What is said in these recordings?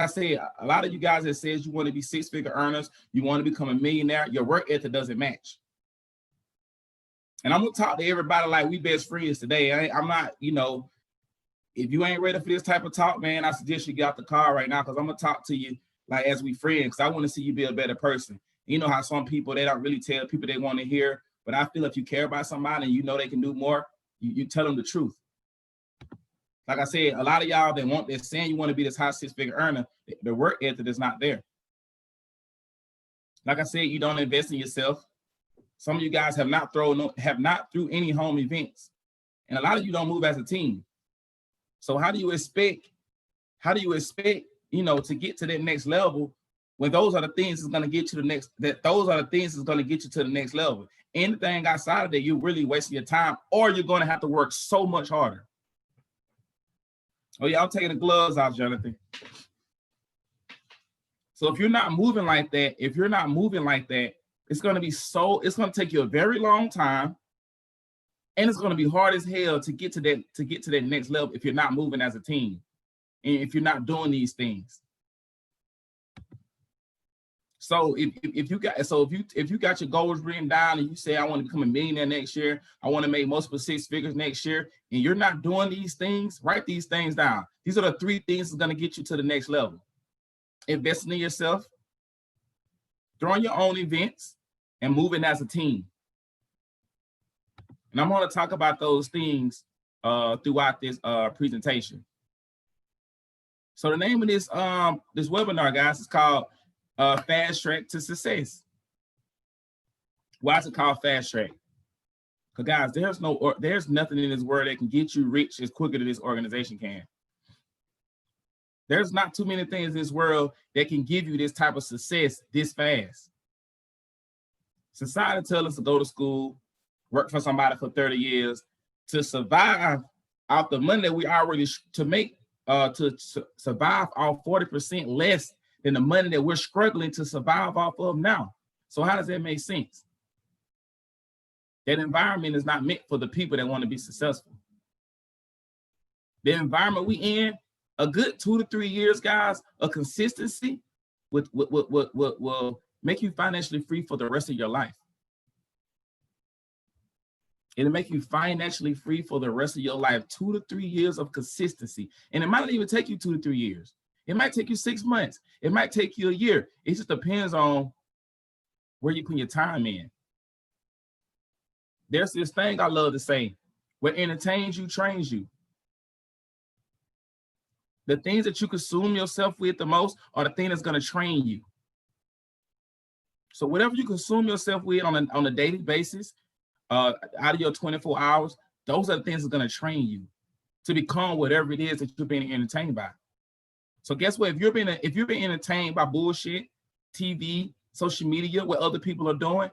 I said, a lot of you guys that says you want to be six-figure earners, you want to become a millionaire, your work ethic doesn't match. And I'm gonna talk to everybody like we best friends today. I'm not, you know, if you ain't ready for this type of talk, man, I suggest you get out the car right now, because I'm gonna talk to you like as we friends, because I want to see you be a better person. You know how some people, they don't really tell people they want to hear, but I feel if you care about somebody and you know they can do more, you tell them the truth. Like I said, a lot of y'all that they're saying you want to be this high six-figure earner, the work ethic is not there. Like I said, you don't invest in yourself. Some of you guys have not through any home events, and a lot of you don't move as a team. So how do you expect, you know, to get to that next level when those are the things that's going to get you to the next level? Anything outside of that, you're really wasting your time, or you're going to have to work so much harder. Oh, yeah, I'm taking the gloves off, Jonathan. So if you're not moving like that, it's going to take you a very long time, and it's going to be hard as hell to get to that next level if you're not moving as a team and if you're not doing these things. So if you got your goals written down and you say, I want to become a millionaire next year, I want to make multiple six figures next year, and you're not doing these things, write these things down. These are the 3 things that's going to get you to the next level. Investing in yourself, throwing your own events, and moving as a team. And I'm going to talk about those things throughout this presentation. So the name of this webinar, guys, is called Fast Track to Success. Why is it called Fast Track? Because guys, there's nothing in this world that can get you rich as quicker than this organization can. There's not too many things in this world that can give you this type of success this fast. Society tells us to go to school, work for somebody for 30 years to survive off the money that we already survive off 40% less than the money that we're struggling to survive off of now. So how does that make sense? That environment is not meant for the people that want to be successful. The environment we in, a good 2 to 3 years, guys, of consistency will make you financially free for the rest of your life. It'll make you financially free for the rest of your life. 2 to 3 years of consistency. And it might not even take you 2 to 3 years. It might take you 6 months. It might take you a year. It just depends on where you put your time in. There's this thing I love to say, what entertains you, trains you. The things that you consume yourself with the most are the thing that's going to train you. So whatever you consume yourself with on a daily basis, out of your 24 hours, those are the things that's going to train you to become whatever it is that you're being entertained by. So guess what? If you're being entertained by bullshit, TV, social media, what other people are doing,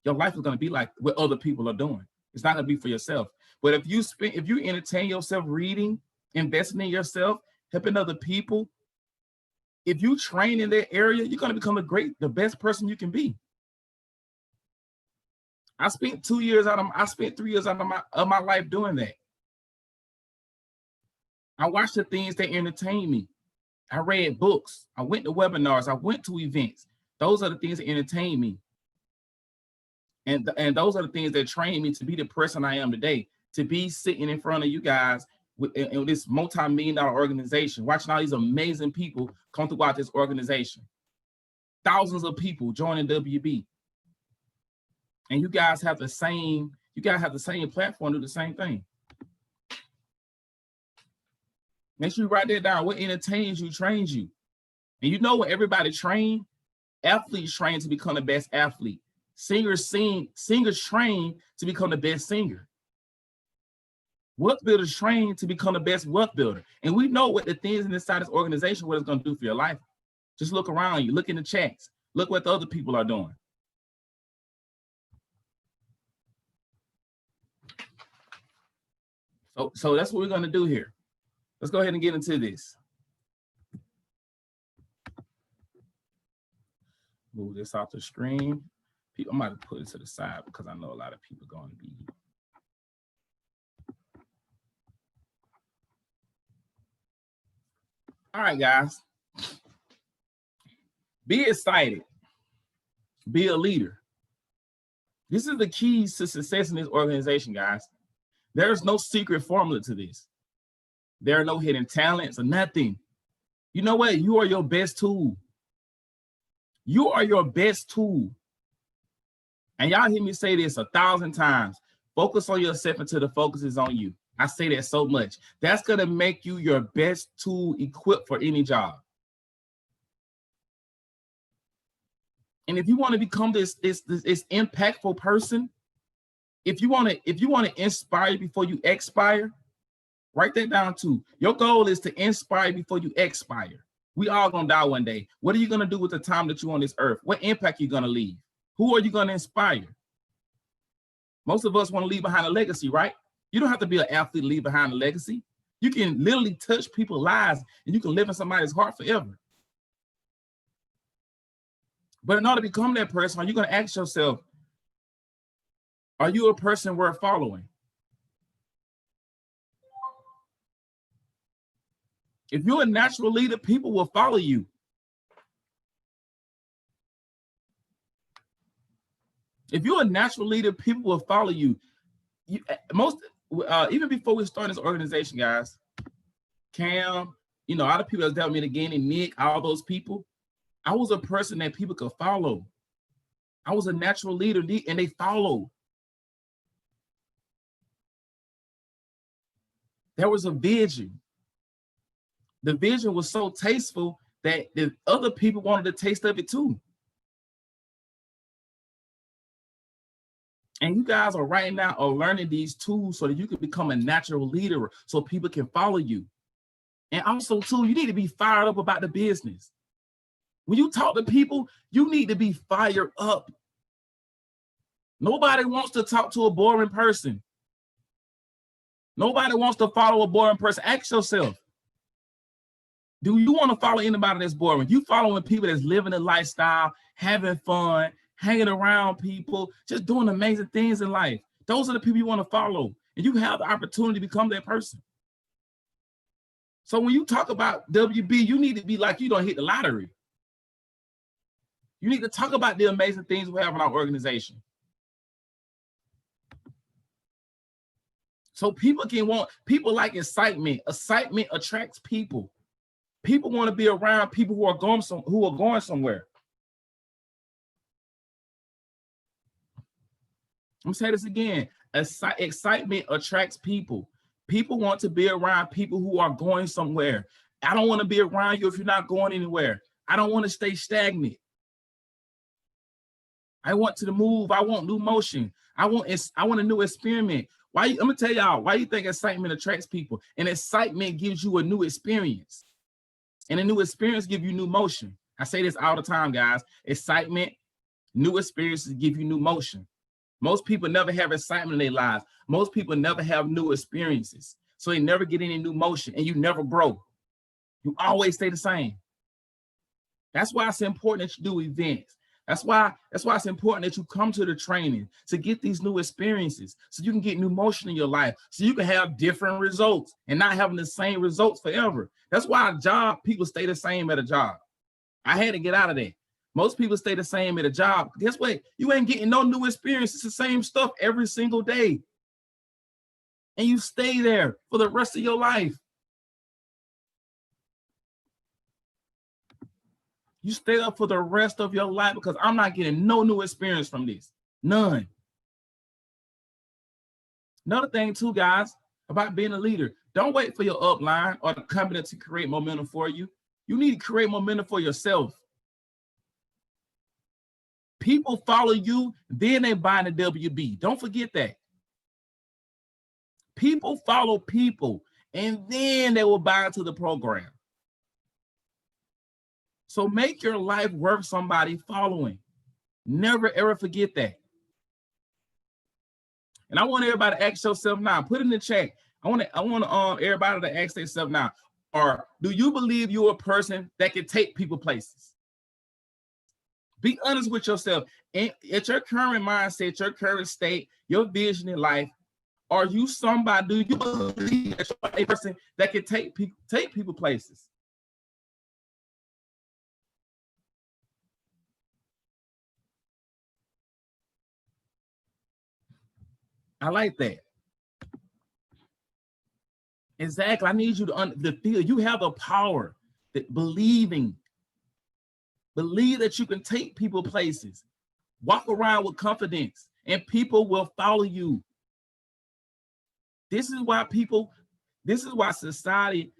your life is going to be like what other people are doing. It's not going to be for yourself. But if you entertain yourself reading, investing in yourself, helping other people, if you train in that area, you're going to become the best person you can be. I spent 3 years out of my life doing that. I watched the things that entertain me. I read books. I went to webinars. I went to events. Those are the things that entertain me. And those are the things that train me to be the person I am today, to be sitting in front of you guys with this multi-million-dollar organization, watching all these amazing people come throughout this organization. Thousands of people joining WB. And you guys have the same platform to do the same thing. Make sure you write that down. What entertains you, trains you. And you know what everybody train? Athletes train to become the best athlete. Singers train to become the best singer. Wealth builders train to become the best wealth builder. And we know what the things inside this organization, what it's going to do for your life. Just look around you, look in the chats, look what the other people are doing. So that's what we're going to do here. Let's go ahead and get into this. Move this off the screen. I might put it to the side because I know a lot of people are going to be. All right, guys. Be excited. Be a leader. This is the keys to success in this organization, guys. There's no secret formula to this. There are no hidden talents or nothing. You know what? You are your best tool. You are your best tool. And y'all hear me say this 1,000 times. Focus on yourself until the focus is on you. I say that so much. That's going to make you your best tool equipped for any job. And if you want to become this impactful person, if you want to inspire before you expire, write that down too. Your goal is to inspire before you expire. We all gonna die one day. What are you gonna do with the time that you're on this earth? What impact are you gonna leave? Who are you gonna inspire? Most of us want to leave behind a legacy, right? You don't have to be an athlete to leave behind a legacy. You can literally touch people's lives and you can live in somebody's heart forever. But in order to become that person, are you going to ask yourself, are you a person worth following? If you're a natural leader, people will follow you. If you're a natural leader, people will follow you. Even before we start this organization, guys, Cam, a lot of people that's dealt with me again, and Nick, all those people, I was a person that people could follow. I was a natural leader, and they followed. There was a vision. The vision was so tasteful that the other people wanted a taste of it too. And you guys are right now learning these tools so that you can become a natural leader so people can follow you. And also too, you need to be fired up about the business. When you talk to people, you need to be fired up. Nobody wants to talk to a boring person. Nobody wants to follow a boring person. Ask yourself, do you want to follow anybody that's boring? You following people that's living a lifestyle, having fun, hanging around people, just doing amazing things in life. Those are the people you want to follow. And you have the opportunity to become that person. So when you talk about WB, you need to be like you don't hit the lottery. You need to talk about the amazing things we have in our organization. So people like excitement. Excitement attracts people. People want to be around people who are going somewhere. I'm gonna say this again. Excitement attracts people. People want to be around people who are going somewhere. I don't want to be around you if you're not going anywhere. I don't want to stay stagnant. I want to move. I want new motion. I want a new experiment. I'm gonna tell y'all why you think excitement attracts people. And excitement gives you a new experience. And a new experience gives you new motion. I say this all the time, guys. Excitement, new experiences give you new motion. Most people never have excitement in their lives. Most people never have new experiences. So they never get any new motion and you never grow. You always stay the same. That's why it's important that you do events. That's why it's important that you come to the training to get these new experiences so you can get new motion in your life, so you can have different results and not having the same results forever. That's why people stay the same at a job. I had to get out of that. Most people stay the same at a job. Guess what? You ain't getting no new experience. It's the same stuff every single day. And you stay there for the rest of your life. You stay up for the rest of your life because I'm not getting no new experience from this. None. Another thing too, guys, about being a leader, don't wait for your upline or the company to create momentum for you. You need to create momentum for yourself. People follow you, then they buy the WB. Don't forget that. People follow people, and then they will buy into the program. So make your life worth somebody following. Never, ever forget that. And I want everybody to ask yourself now, put it in the chat. I want everybody to ask themselves now, or do you believe you're a person that can take people places? Be honest with yourself. And at your current mindset, your current state, your vision in life, are you somebody, do you believe that you're a person that can take people places? I like that. Exactly. I need you to feel you have the power that believe that you can take people places. Walk around with confidence and people will follow you. This is why society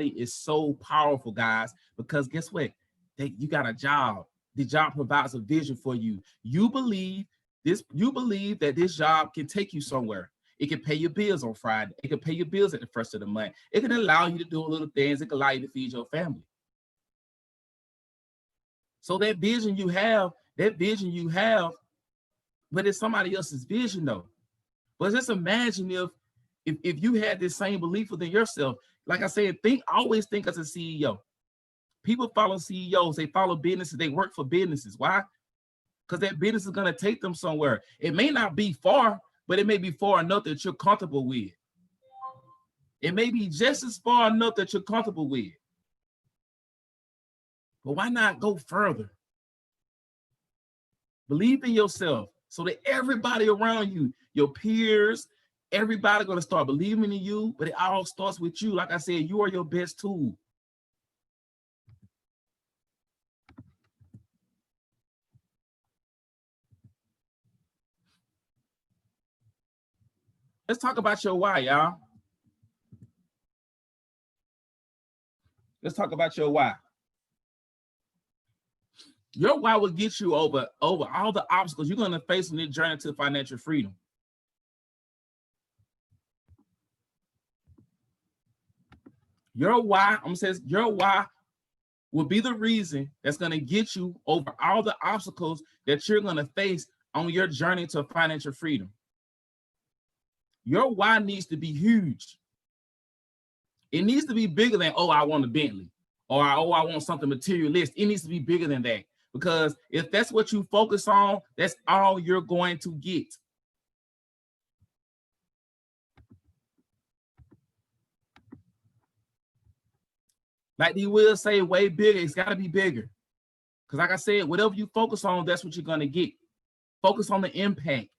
is so powerful, guys, because guess what? You got a job. The job provides a vision for you. You believe that this job can take you somewhere. It can pay your bills on Friday. It can pay your bills at the first of the month. It can allow you to do little things. It can allow you to feed your family. So that vision you have, but it's somebody else's vision though. But just imagine if you had this same belief within yourself. Like I said, always think as a CEO. People follow CEOs, they follow businesses, they work for businesses. Why? Because that business is going to take them somewhere. It may not be far, but it may be far enough that you're comfortable with. It may be just as far enough that you're comfortable with. But why not go further? Believe in yourself so that everybody around you, your peers, everybody going to start believing in you, but it all starts with you. Like I said, you are your best tool. Let's talk about your why, y'all. Let's talk about your why. Your why will get you over all the obstacles you're going to face in this journey to financial freedom. Your why will be the reason that's going to get you over all the obstacles that you're going to face on your journey to financial freedom. Your why needs to be huge. It needs to be bigger than, oh, I want a Bentley, or oh, I want something materialistic. It needs to be bigger than that, because if that's what you focus on, that's all you're going to get. Like they will say, way bigger. It's got to be bigger. Because like I said, whatever you focus on, that's what you're going to get. Focus on the impact.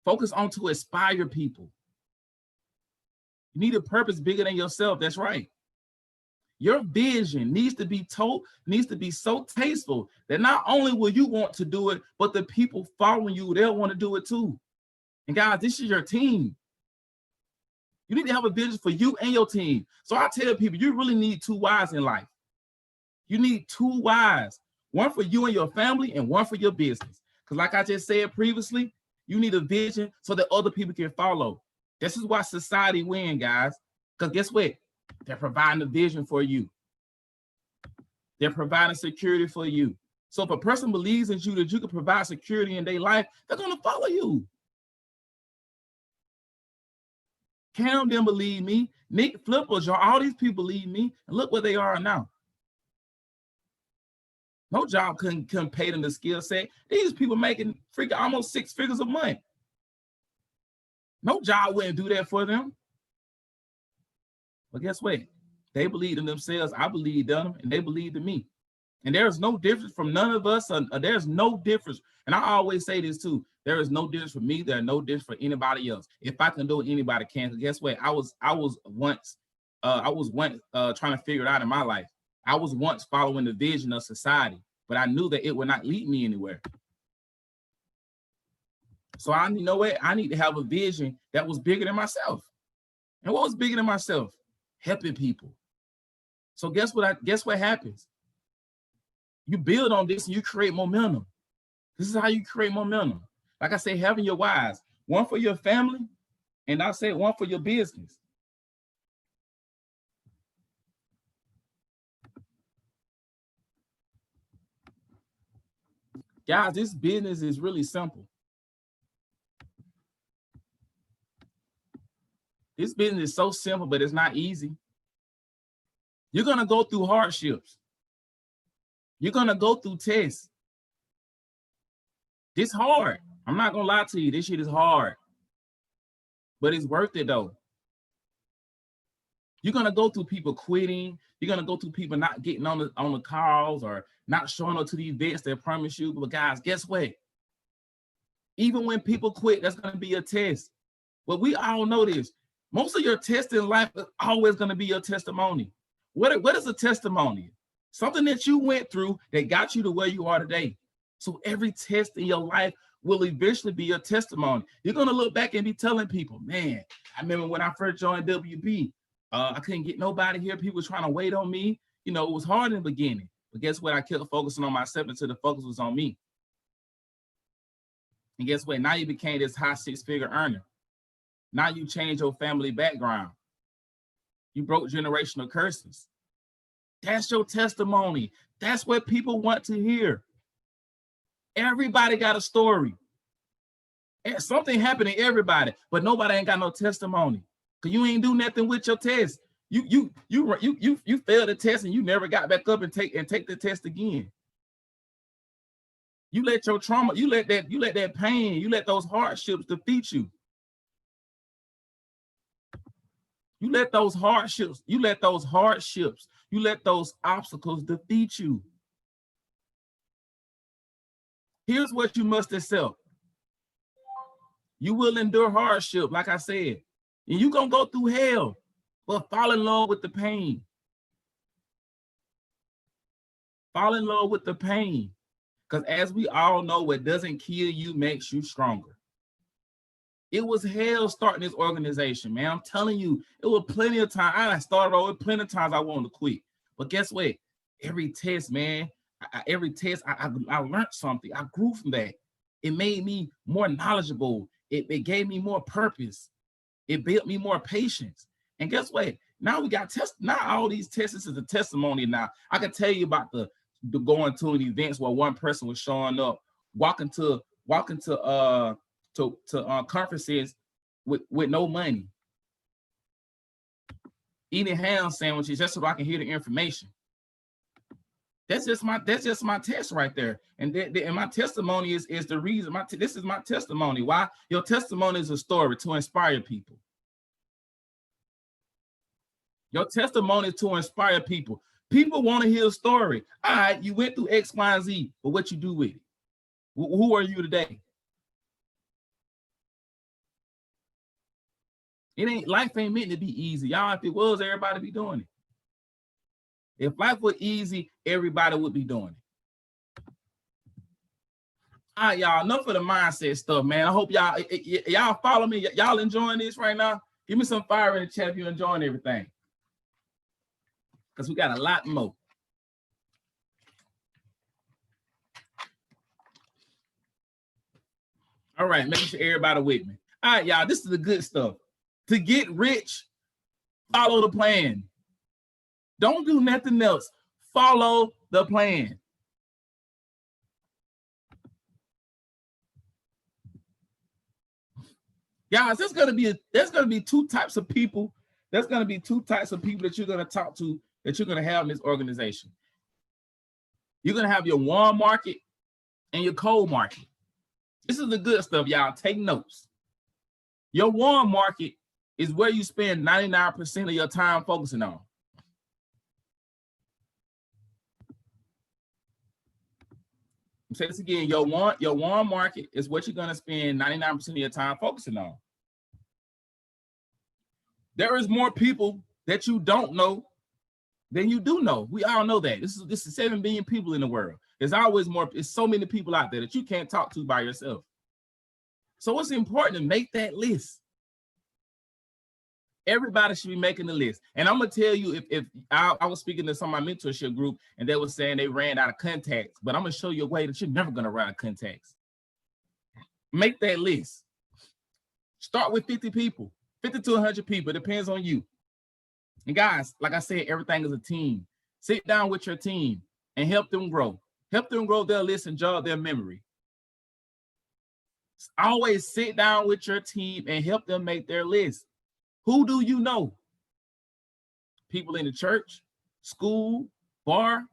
Focus on to inspire people. You need a purpose bigger than yourself. That's right. Your vision needs to be so tasteful that not only will you want to do it, but the people following you, they'll want to do it too. And guys, this is your team. You need to have a vision for you and your team. So I tell people, you really need 2 whys in life. You need 2 whys, one for you and your family and one for your business. Because like I just said previously, you need a vision so that other people can follow. This is why society wins, guys. Because guess what? They're providing a vision for you. They're providing security for you. So if a person believes in you that you can provide security in their life, they're going to follow you. Cam didn't believe me. Nick Flipper, all these people believe me. And look where they are now. No job couldn't pay them the skill set. These people making freaking almost 6 figures a month. No job wouldn't do that for them. But guess what? They believed in themselves. I believed in them, and they believed in me. And there's no difference from none of us. There's no difference. And I always say this too. There is no difference for me. There's no difference for anybody else. If I can do it, anybody can. Because guess what? I was once trying to figure it out in my life. I was once following the vision of society, but I knew that it would not lead me anywhere. So I need to have a vision that was bigger than myself. And what was bigger than myself? Helping people. So guess what happens? You build on this and you create momentum. This is how you create momentum. Like I say, having your whys, one for your family, and I say one for your business. Guys, this business is really simple. This business is so simple, but it's not easy. You're going to go through hardships. You're going to go through tests. It's hard. I'm not going to lie to you. This shit is hard. But it's worth it, though. You're going to go through people quitting. You're going to go through people not getting on the calls or not showing up to the events they promise you. But guys, guess what? Even when people quit, that's going to be a test. But we all know this. Most of your tests in life is always going to be your testimony. What is a testimony? Something that you went through that got you to where you are today. So every test in your life will eventually be your testimony. You're going to look back and be telling people, man, I remember when I first joined WB, I couldn't get nobody here. People were trying to wait on me. You know, it was hard in the beginning. But guess what? I kept focusing on myself until the focus was on me. And guess what? Now you became this high six-figure earner. Now you changed your family background. You broke generational curses. That's your testimony. That's what people want to hear. Everybody got a story. And something happened to everybody, but nobody ain't got no testimony. Cause you ain't do nothing with your test. You failed the test and you never got back up and take the test again. You let your trauma, you let that pain, you let those hardships defeat you. You let those hardships, you let those obstacles defeat you. Here's what you must accept. You will endure hardship, like I said, and you're gonna go through hell, but fall in love with the pain. Fall in love with the pain. Because as we all know, what doesn't kill you makes you stronger. It was hell starting this organization, man. I'm telling you, it was plenty of time. I started over plenty of times I wanted to quit. But guess what? Every test, man, I learned something. I grew from that. It made me more knowledgeable. It gave me more purpose. It built me more patience. And guess what? Now we got tests. Now all these tests is a testimony. Now I can tell you about the going to an events where one person was showing up, walking to conferences with no money, eating ham sandwiches just so I can hear the information. That's just my test right there. And my testimony is the reason. This is my testimony. Why? Your testimony is a story to inspire people. Your testimony is to inspire people. People want to hear a story. All right, you went through X, Y, and Z, but what you do with it? Who are you today? Life ain't meant to be easy, y'all. If it was, everybody be doing it. If life were easy, everybody would be doing it. All right, y'all, enough of the mindset stuff, man. I hope y'all follow me. Y'all enjoying this right now? Give me some fire in the chat if you're enjoying everything. Because we got a lot more. All right, making sure everybody with me. All right, y'all, this is the good stuff. To get rich, follow the plan. Don't do nothing else. Follow the plan. Guys, there's gonna be two types of people. There's gonna be two types of people that you're gonna talk to, that you're gonna have in this organization. You're gonna have your warm market and your cold market. This is the good stuff, y'all. Take notes. Your warm market is where you spend 99% of your time focusing on. Say this again. Your warm market is what you're gonna spend 99% of your time focusing on. There is more people that you don't know than you do know. We all know that. This is 7 billion people in the world. There's always more. It's so many people out there that you can't talk to by yourself. So it's important to make that list. Everybody should be making the list. And I'm gonna tell you, if I was speaking to some of my mentorship group and they were saying they ran out of contacts, but I'm gonna show you a way that you're never gonna run out of contacts. Make that list. Start with 50 people, 50 to 100 people. It depends on you. And guys, like I said, everything is a team. Sit down with your team and help them grow. Help them grow their list and jog their memory. Always sit down with your team and help them make their list. Who do you know? People in the church, school, bar.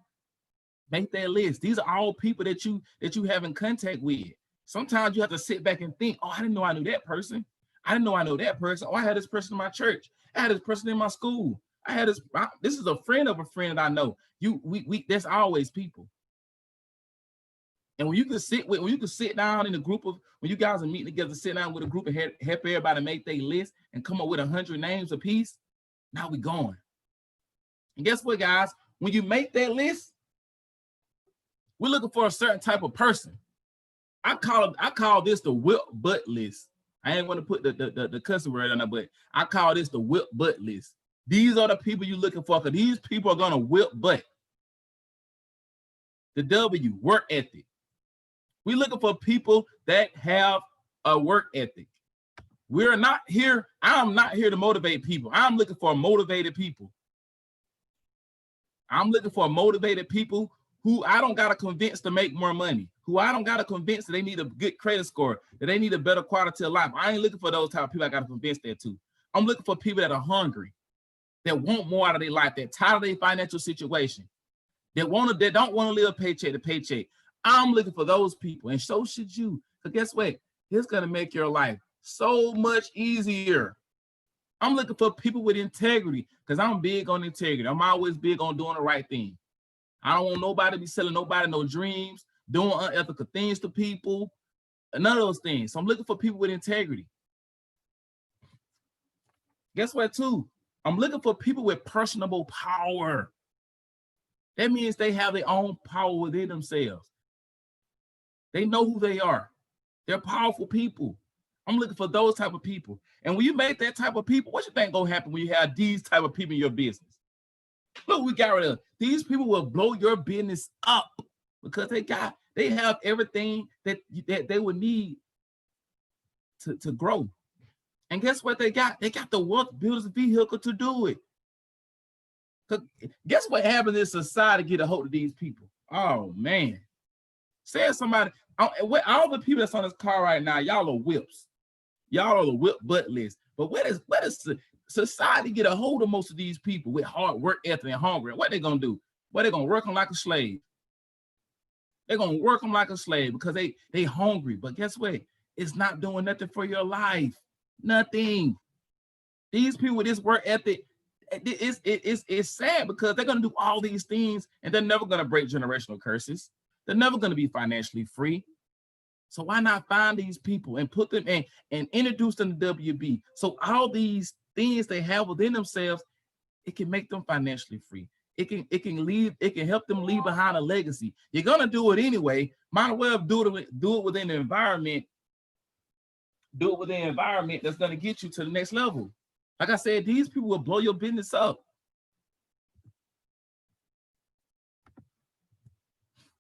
Make their list. These are all people that you have in contact with. Sometimes you have to sit back and think, oh, I didn't know I knew that person. I didn't know I know that person. Oh, I had this person in my church. I had this person in my school. I had this is a friend of a friend that I know. There's always people. And when you can sit down in a group of, when you guys are meeting together, sit down with a group and help everybody make their list and come up with 100 names apiece, now we going. And guess what, guys? When you make that list, we're looking for a certain type of person. I call this the whip butt list. I ain't want to put the cussing word on there, but I call this the whip butt list. These are the people you're looking for, because these people are gonna whip butt. The W, work ethic. We're looking for people that have a work ethic. We're not here. I'm not here to motivate people. I'm looking for motivated people. I'm looking for motivated people who I don't got to convince to make more money, who I don't got to convince that they need a good credit score, that they need a better quality of life. I ain't looking for those type of people I got to convince that to. I'm looking for people that are hungry, that want more out of their life, that tired of their financial situation, that don't want to live paycheck to paycheck. I'm looking for those people, and so should you. Because guess what? It's going to make your life so much easier. I'm looking for people with integrity, because I'm big on integrity. I'm always big on doing the right thing. I don't want nobody to be selling nobody no dreams, doing unethical things to people, none of those things. So I'm looking for people with integrity. Guess what, too? I'm looking for people with personable power. That means they have their own power within themselves. They know who they are. They're powerful people. I'm looking for those type of people. And when you make that type of people, what you think gonna happen when you have these type of people in your business? Look, we got rid of these people. Will blow your business up because they have everything that they would need to grow. And guess what they got? They got the Wealth Builders vehicle to do it. Guess what happens in society to get a hold of these people? Oh man. Say somebody, all the people that's on this car right now, y'all are whips. Y'all are the whip butt list. But where does society get a hold of most of these people with hard work ethic and hunger? What they gonna do? What they gonna work them like a slave? They're gonna work them like a slave because they hungry. But guess what? It's not doing nothing for your life. Nothing. These people with this work ethic, it's sad because they're gonna do all these things and they're never gonna break generational curses. They're never gonna be financially free. So why not find these people and put them in and introduce them to WB? So all these things they have within themselves, it can make them financially free. It can help them leave behind a legacy. You're gonna do it anyway. Might as well do it within the environment. Do it within the environment that's gonna get you to the next level. Like I said, these people will blow your business up.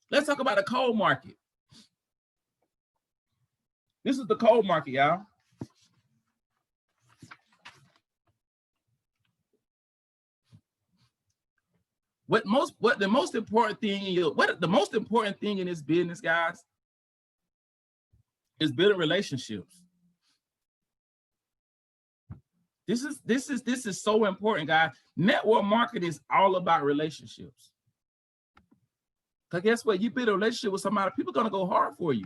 Let's talk about the coal market. This is the coal market, y'all. The most important thing in this business, guys, is building relationships. This is so important, guys. Network marketing is all about relationships. Because guess what? You build a relationship with somebody, people are gonna go hard for you.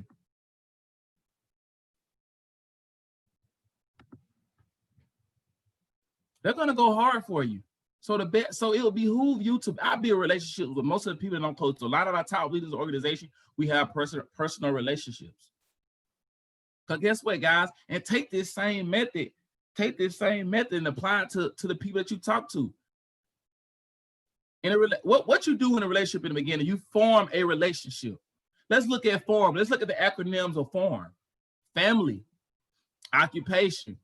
They're gonna go hard for you. So it will behoove you to. I build relationships with most of the people that I'm close to. A lot of our top leaders in the organization, we have personal relationships. Because guess what, guys? And take this same method and apply it to the people that you talk to. What you do in a relationship in the beginning, you form a relationship. Let's look at form. Let's look at the acronyms of form: family, occupation,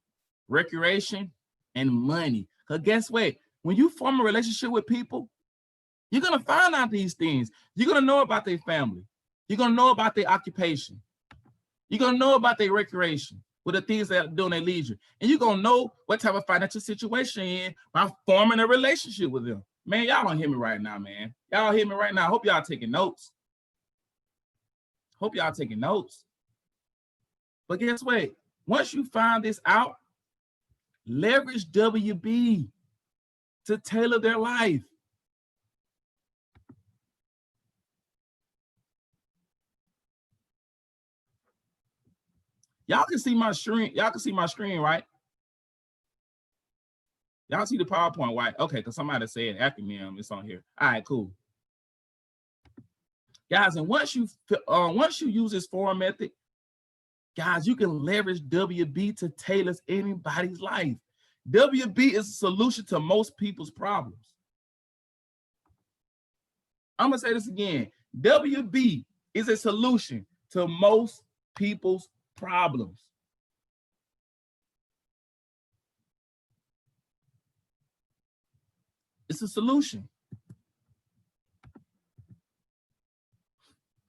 recreation, and money. Because guess what? When you form a relationship with people, you're going to find out these things. You're going to know about their family. You're going to know about their occupation. You're going to know about their recreation, with the things that are doing their leisure. And you're going to know what type of financial situation you're in by forming a relationship with them. Man, y'all don't hear me right now, man. Y'all hear me right now. I hope y'all taking notes. But guess what? Once you find this out, leverage WB to tailor their life. Y'all can see my screen. Y'all can see my screen, right? Y'all see the PowerPoint, right? Okay, because somebody said acronym, it's on here. All right, cool. Guys, and once you use this form method, guys, you can leverage WB to tailor anybody's life. WB is a solution to most people's problems. I'm gonna say this again. WB is a solution to most people's problems. It's a solution.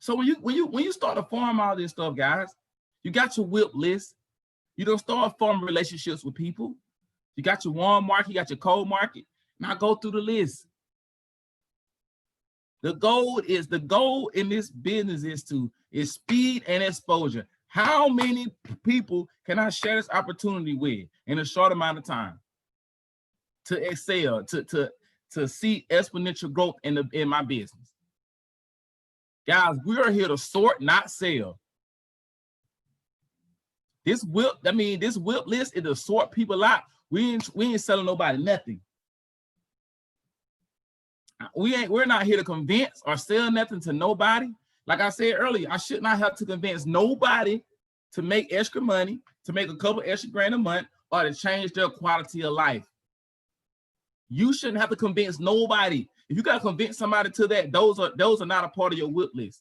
So when you start to form all this stuff, guys, you got your WIP list. You don't start forming relationships with people. You got your warm market, you got your cold market. Now go through the list. The goal in this business is speed and exposure. How many people can I share this opportunity with in a short amount of time to excel, to see exponential growth in my business? Guys, we are here to sort, not sell. This WIP list is to sort people out. We ain't selling nobody nothing. We're not here to convince or sell nothing to nobody. Like I said earlier, I should not have to convince nobody to make extra money, to make a couple extra grand a month, or to change their quality of life. You shouldn't have to convince nobody. If you got to convince somebody to that, those are not a part of your WIP list.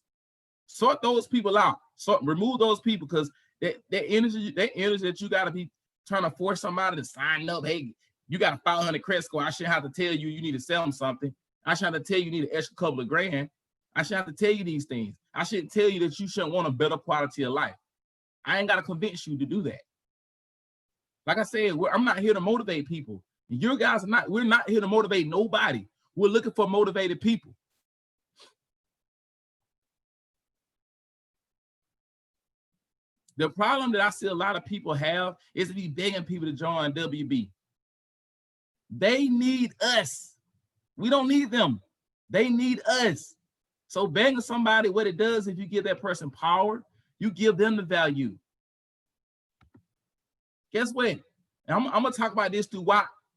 Sort those people out. Remove those people, because that energy that you got to be trying to force somebody to sign up. Hey, you got a 500 credit score. I shouldn't have to tell you need to sell them something. I shouldn't have to tell you need an extra couple of grand. I shouldn't have to tell you these things. I shouldn't tell you that you shouldn't want a better quality of life. I ain't got to convince you to do that. Like I said, I'm not here to motivate people. You guys we're not here to motivate nobody. We're looking for motivated people. The problem that I see a lot of people have is to be begging people to join WB. They need us. We don't need them. They need us. So begging somebody, what it does, if you give that person power, you give them the value. Guess what? And I'm gonna talk about this through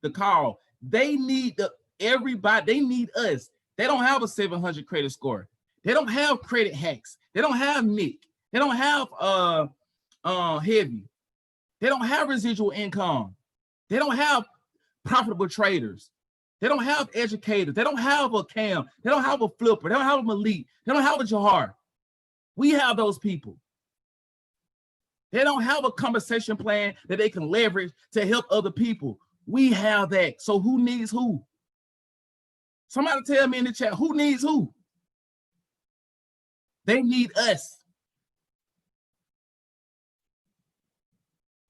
the call. They need everybody. They need us. They don't have a 700 credit score. They don't have credit hacks. They don't have Nick. They don't have heavy. They don't have residual income. They don't have profitable traders. They don't have educators. They don't have a Cam. They don't have a Flipper. They don't have a Malik. They don't have a Jahar. We have those people. They don't have a conversation plan that they can leverage to help other people. We have that. So who needs who? Somebody tell me in the chat, who needs who? They need us.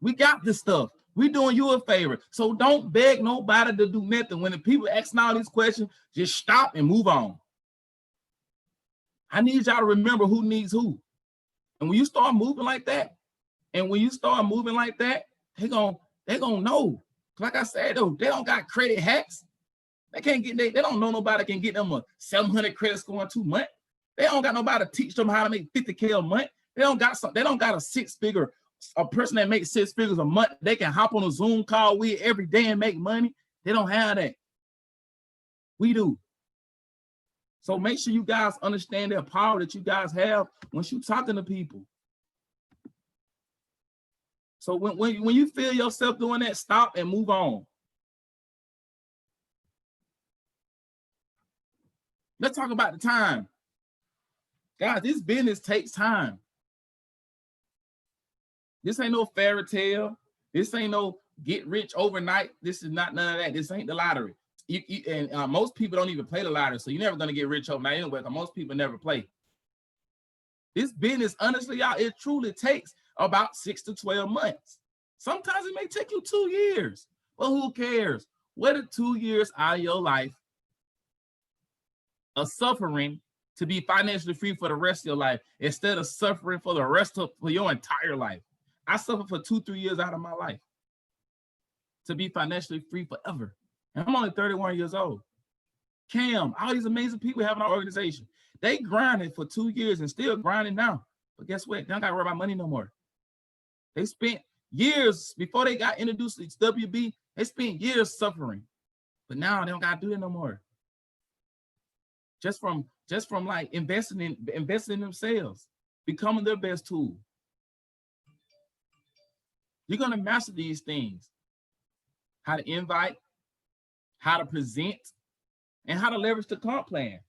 We got this stuff. We doing you a favor. So don't beg nobody to do nothing. When the people asking all these questions, just stop and move on. I need y'all to remember who needs who. And when you start moving like that, they're gonna know. Like I said, though, they don't got credit hacks. They can't get they don't know nobody can get them a 700 credit score in 2 months. They don't got nobody to teach them how to make 50K a month. They don't got a 6-figure, a person that makes 6 figures a month. They can hop on a Zoom call with every day and make money. They don't have that. We do. So make sure you guys understand the power that you guys have once you're talking to people. So when you feel yourself doing that, stop and move on. Let's talk about the time. Guys, this business takes time. This ain't no fairy tale. This ain't no get rich overnight. This is not none of that. This ain't the lottery. Most people don't even play the lottery, so you're never going to get rich overnight anyway, because most people never play. This business, honestly, y'all, it truly takes about 6 to 12 months. Sometimes it may take you 2 years, but who cares? What are 2 years out of your life of suffering to be financially free for the rest of your life instead of suffering for your entire life? I suffered for 2-3 years out of my life to be financially free forever. And I'm only 31 years old. Cam, all these amazing people have in our organization. They grinded for 2 years and still grinding now. But guess what? They don't got to worry about money no more. They spent years before they got introduced to WB. They spent years suffering. But now they don't got to do it no more. just from like investing in themselves, becoming their best tool. You're gonna master these things: how to invite, how to present, and how to leverage the comp plan.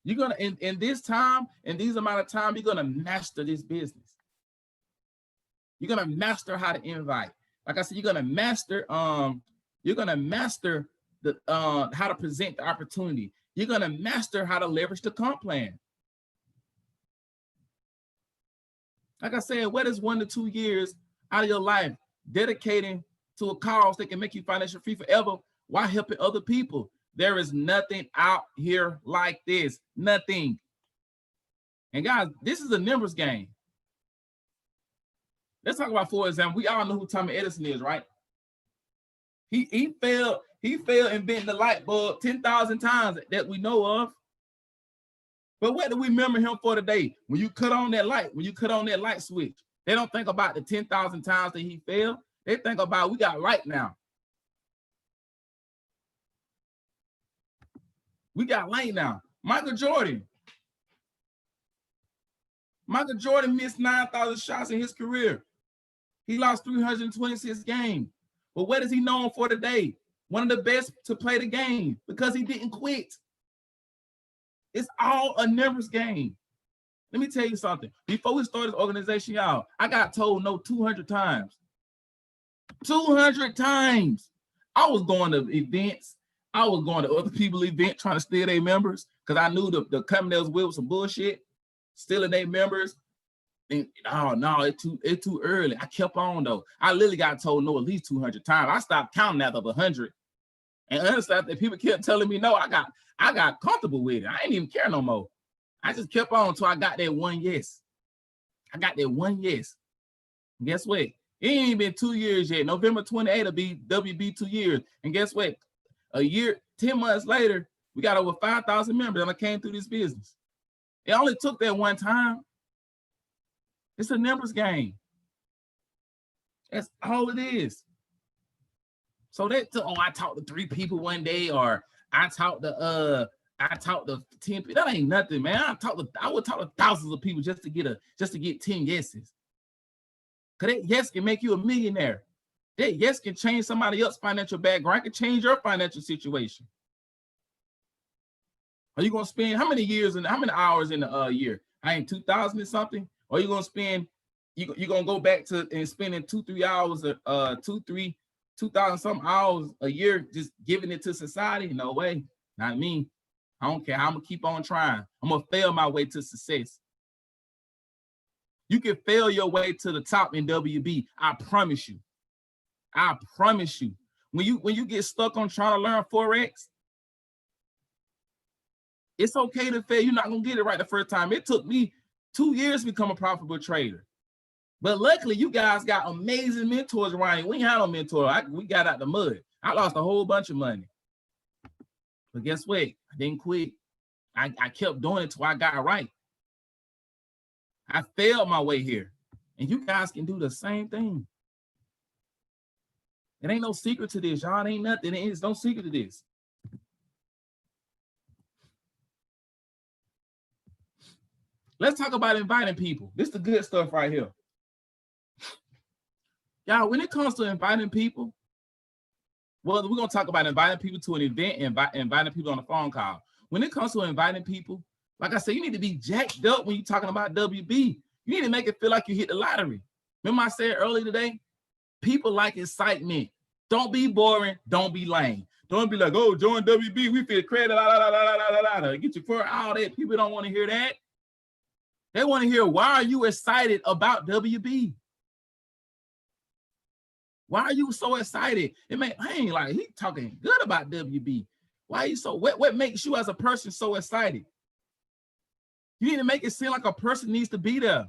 You're gonna in this time, in these amount of time, you're gonna master this business. You're gonna master how to invite. Like I said, you're gonna master the how to present the opportunity. You're gonna master how to leverage the comp plan. Like I said, what is 1 to 2 years out of your life dedicating to a cause that can make you financially free forever while helping other people? There is nothing out here like this. Nothing. And guys, this is a numbers game. Let's talk about, for example, we all know who Thomas Edison is, right? He failed inventing the light bulb 10,000 times that we know of. But what do we remember him for today? When you cut on that light, when you cut on that light switch, they don't think about the 10,000 times that he failed. They think about, we got light now. We got light now. Michael Jordan missed 9,000 shots in his career. He lost 326 games. But what is he known for today? One of the best to play the game, because he didn't quit. It's all a numbers game. Let me tell you something. Before we started this organization, y'all, I got told no 200 times. 200 times. I was going to events. I was going to other people's events trying to steal their members, because I knew the company that was with some bullshit, stealing their members. And oh no, it's too early. I kept on though. I literally got told no at least 200 times. I stopped counting after 100. And honestly, after people kept telling me no, I got comfortable with it. I didn't even care no more. I just kept on until I got that one yes. I got that one yes. And guess what? It ain't even been 2 years yet. November 28th will be WB 2 years. And guess what? A year, 10 months later, we got over 5,000 members, and I came through this business. It only took that one time. It's a numbers game. That's all it is. So I talked to 3 people one day, or I talked to 10 people. That ain't nothing, man. I would talk to thousands of people just to get 10 yeses. Cause that yes can make you a millionaire. That yes can change somebody else's financial background. It can change your financial situation. Are you gonna spend how many hours in a year? I ain't 2,000 or something. Or you gonna spend? You gonna go back to and spending 2-3 hours, 2,000 some hours a year just giving it to society? No way, not me. I don't care. I'm gonna keep on trying. I'm gonna fail my way to success. You can fail your way to the top in WB. I promise you. I promise you. When you get stuck on trying to learn Forex, it's okay to fail. You're not gonna get it right the first time. It took me 2 years to become a profitable trader. But luckily, you guys got amazing mentors around you. We ain't had no mentor. We got out the mud. I lost a whole bunch of money. But guess what? I didn't quit. I kept doing it till I got it right. I failed my way here. And you guys can do the same thing. It ain't no secret to this, y'all. It ain't nothing. It ain't no secret to this. Let's talk about inviting people. This is the good stuff right here. Y'all, when it comes to inviting people, well, we're going to talk about inviting people to an event and inviting people on a phone call. When it comes to inviting people, like I said, you need to be jacked up when you're talking about WB. You need to make it feel like you hit the lottery. Remember I said earlier today, people like excitement. Don't be boring. Don't be lame. Don't be like, oh, join WB. We feel credit. Get you for all that. People don't want to hear that. They want to hear, why are you excited about WB? Why are you so excited? It may hang like he talking good about WB. Why are you so? What makes you as a person so excited? You need to make it seem like a person needs to be there.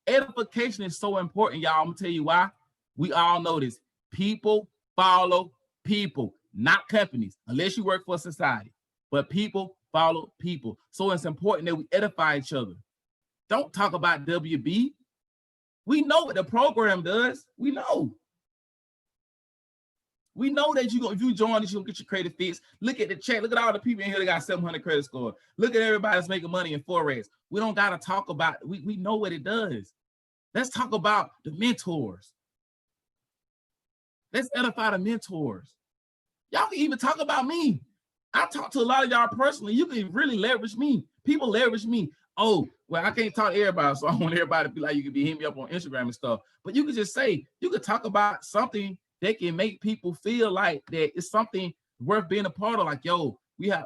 Edification is so important, y'all. I'm gonna tell you why. We all know this. People follow people, not companies, unless you work for a society. But people follow people. So it's important that we edify each other. Don't talk about WB. We know what the program does. We know. We know that if you join this, you'll get your credit fixed. Look at the check. Look at all the people in here that got 700 credit score. Look at everybody that's making money in Forex. We don't got to talk about, we know what it does. Let's talk about the mentors. Let's edify the mentors. Y'all can even talk about me. I talk to a lot of y'all personally. You can really leverage me. People leverage me. Oh, well, I can't talk to everybody, so I want everybody to be like, you can be hitting me up on Instagram and stuff. But you can just say, you could talk about something that can make people feel like that it's something worth being a part of. Like, yo,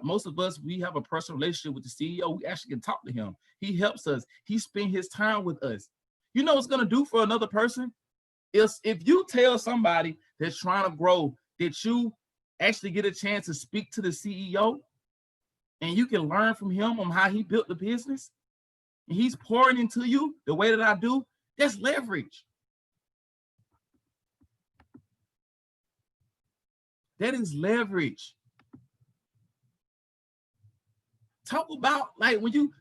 most of us, we have a personal relationship with the CEO. We actually can talk to him. He helps us. He spends his time with us. You know what's going to do for another person? Is if you tell somebody that's trying to grow that you actually get a chance to speak to the CEO and you can learn from him on how he built the business, and he's pouring into you the way that I do, that's leverage. That is leverage. Talk about, like, when you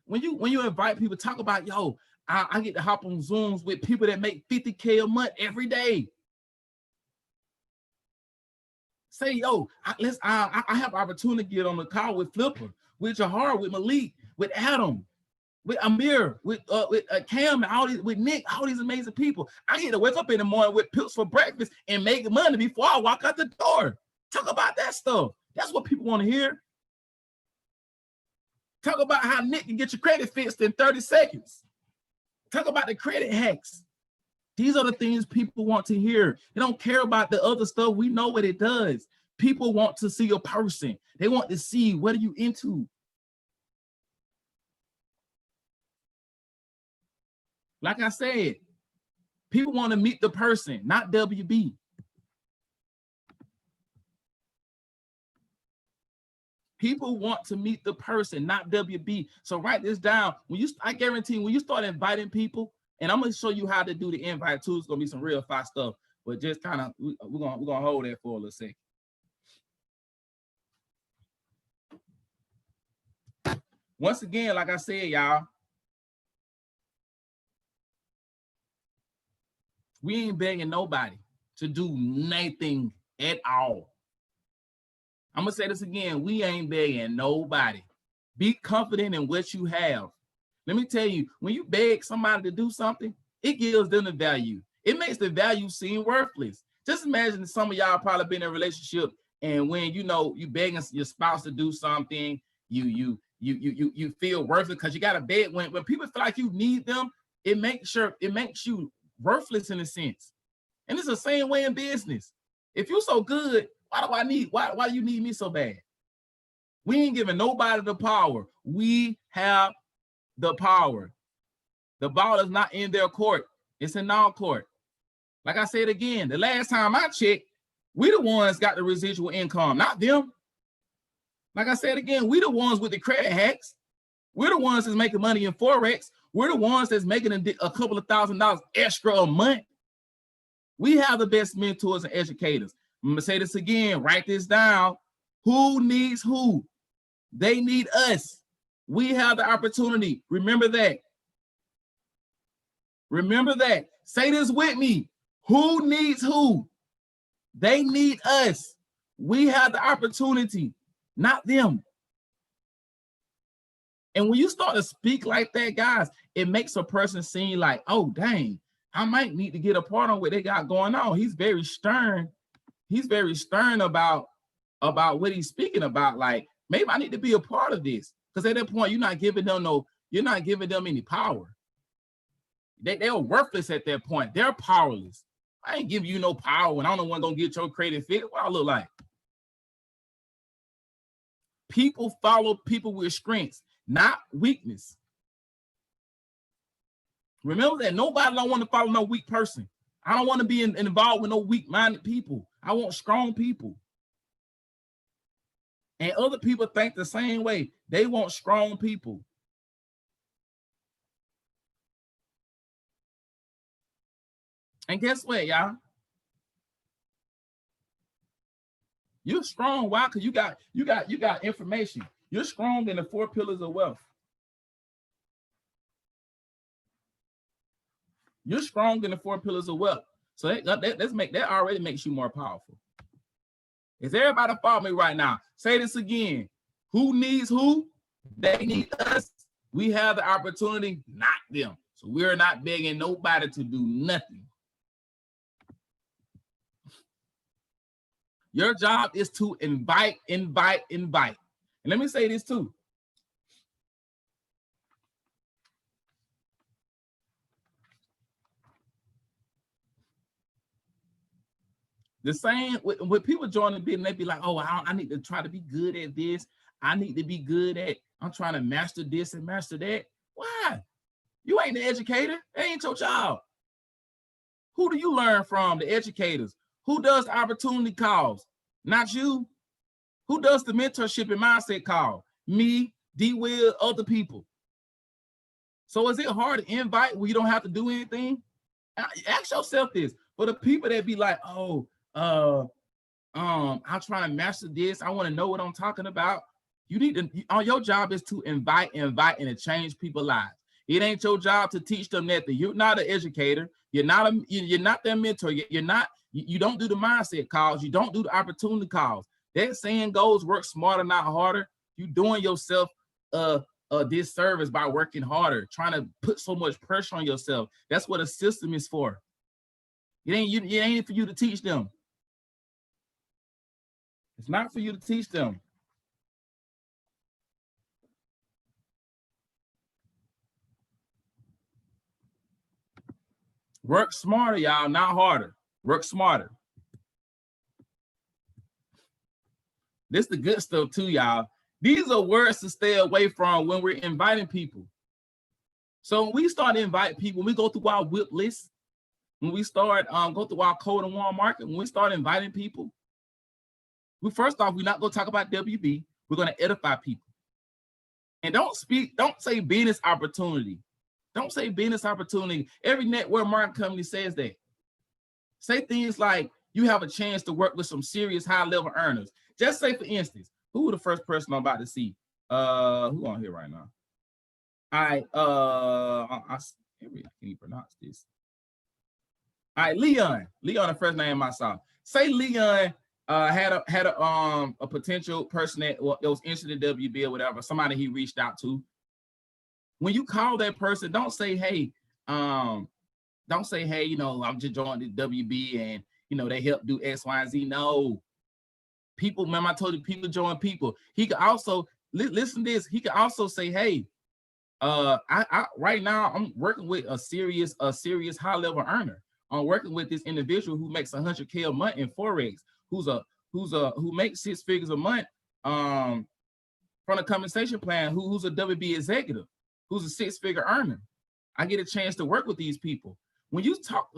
invite people, talk about, yo, I get to hop on Zooms with people that make 50K a month every day. Say, yo, I have opportunity to get on the call with Flipper, with Jahar, with Malik, with Adam, with Amir, with Cam, and all these, with Nick, all these amazing people. I get to wake up in the morning with pills for breakfast and make money before I walk out the door. Talk about that stuff. That's what people want to hear. Talk about how Nick can get your credit fixed in 30 seconds. Talk about the credit hacks. These are the things people want to hear. They don't care about the other stuff. We know what it does. People want to see a person. They want to see, what are you into? Like I said, people want to meet the person, not WB. People want to meet the person, not WB. So write this down. I guarantee when you start inviting people, and I'm gonna show you how to do the invite too. It's gonna be some real fast stuff, but just kind of we're gonna hold that for a little second. Once again, like I said, y'all, we ain't begging nobody to do nothing at all. I'm gonna say this again. We ain't begging nobody. Be confident in what you have. Let me tell you, when you beg somebody to do something, it gives them the value. It makes the value seem worthless. Just imagine some of y'all probably been in a relationship, and when you begging your spouse to do something, you feel worthless because you got to beg. When people feel like you need them, it makes you worthless in a sense. And it's the same way in business. If you're so good, why do you need me so bad? We ain't giving nobody the power. We have the power. The ball is not in their court. It's in our court. Like I said again, the last time I checked, we the ones got the residual income, not them. Like I said again, we the ones with the credit hacks. We're the ones that's making money in Forex. We're the ones that's making a couple of $1,000s extra a month. We have the best mentors and educators. I'm gonna say this again, write this down. Who needs who? They need us. We have the opportunity. Remember that. Remember that. Say this with me. Who needs who? They need us. We have the opportunity, not them. And when you start to speak like that, guys, it makes a person seem like, oh, dang, I might need to get a part on what they got going on. He's very stern. He's very stern about what he's speaking about. Like, maybe I need to be a part of this. Because at that point, you're not giving them any power. They're worthless at that point. They're powerless. I ain't giving you no power when I'm the one gonna get your credit fit. What I look like? People follow people with strengths, not weakness. Remember that. Nobody don't want to follow no weak person. I don't want to be involved with no weak-minded people. I want strong people. And other people think the same way. They want strong people. And guess what, y'all? You're strong. Why? Because you got information. You're strong in the 4 pillars of wealth. You're strong in the 4 pillars of wealth. So that already makes you more powerful. Is everybody follow me right now? Say this again. Who needs who? They need us. We have the opportunity, not them. So we're not begging nobody to do nothing. Your job is to invite. And let me say this too. The same when people join the business, they be like, oh, I need to try to be good at this. I need to be good at, I'm trying to master this and master that. Why? You ain't the educator. That ain't your job. Who do you learn from? The educators. Who does the opportunity calls? Not you. Who does the mentorship and mindset call? Me, D-Will, other people. So is it hard to invite when you don't have to do anything? Ask yourself this. For the people that be like, oh, I'm trying to master this. I want to know what I'm talking about. You need to, your job is to invite, and to change people's lives. It ain't your job to teach them nothing. You're not an educator. You're not their mentor. You don't do the mindset calls. You don't do the opportunity calls. That saying goes, work smarter, not harder. You doing yourself a disservice by working harder, trying to put so much pressure on yourself. That's what a system is for. It ain't for you to teach them. It's not for you to teach them. Work smarter, y'all, not harder. Work smarter. This is the good stuff too, y'all. These are words to stay away from when we're inviting people. So when we start to invite people, we go through our whip list, when we start go through our code and warm market, when we start inviting people, first off, we're not going to talk about WB. We're going to edify people. And don't say business opportunity. Don't say business opportunity. Every network marketing company says that. Say things like you have a chance to work with some serious high-level earners. Just say, for instance, who the first person I'm about to see? Who on here right now? All right, I can't even pronounce this. All right, Leon. Leon, the first name I saw. Say Leon had a potential person that was interested in WB or whatever, somebody he reached out to. When you call that person, don't say, hey, I'm just joined the WB and they help do X, Y, and Z. No. People, remember I told you people join people. He could also listen to this. He could also say, hey, I right now I'm working with a serious high-level earner. I'm working with this individual who makes $100K a month in Forex, who makes 6 figures a month from a compensation plan, who's a WB executive, who's a 6-figure earner. I get a chance to work with these people. When you talk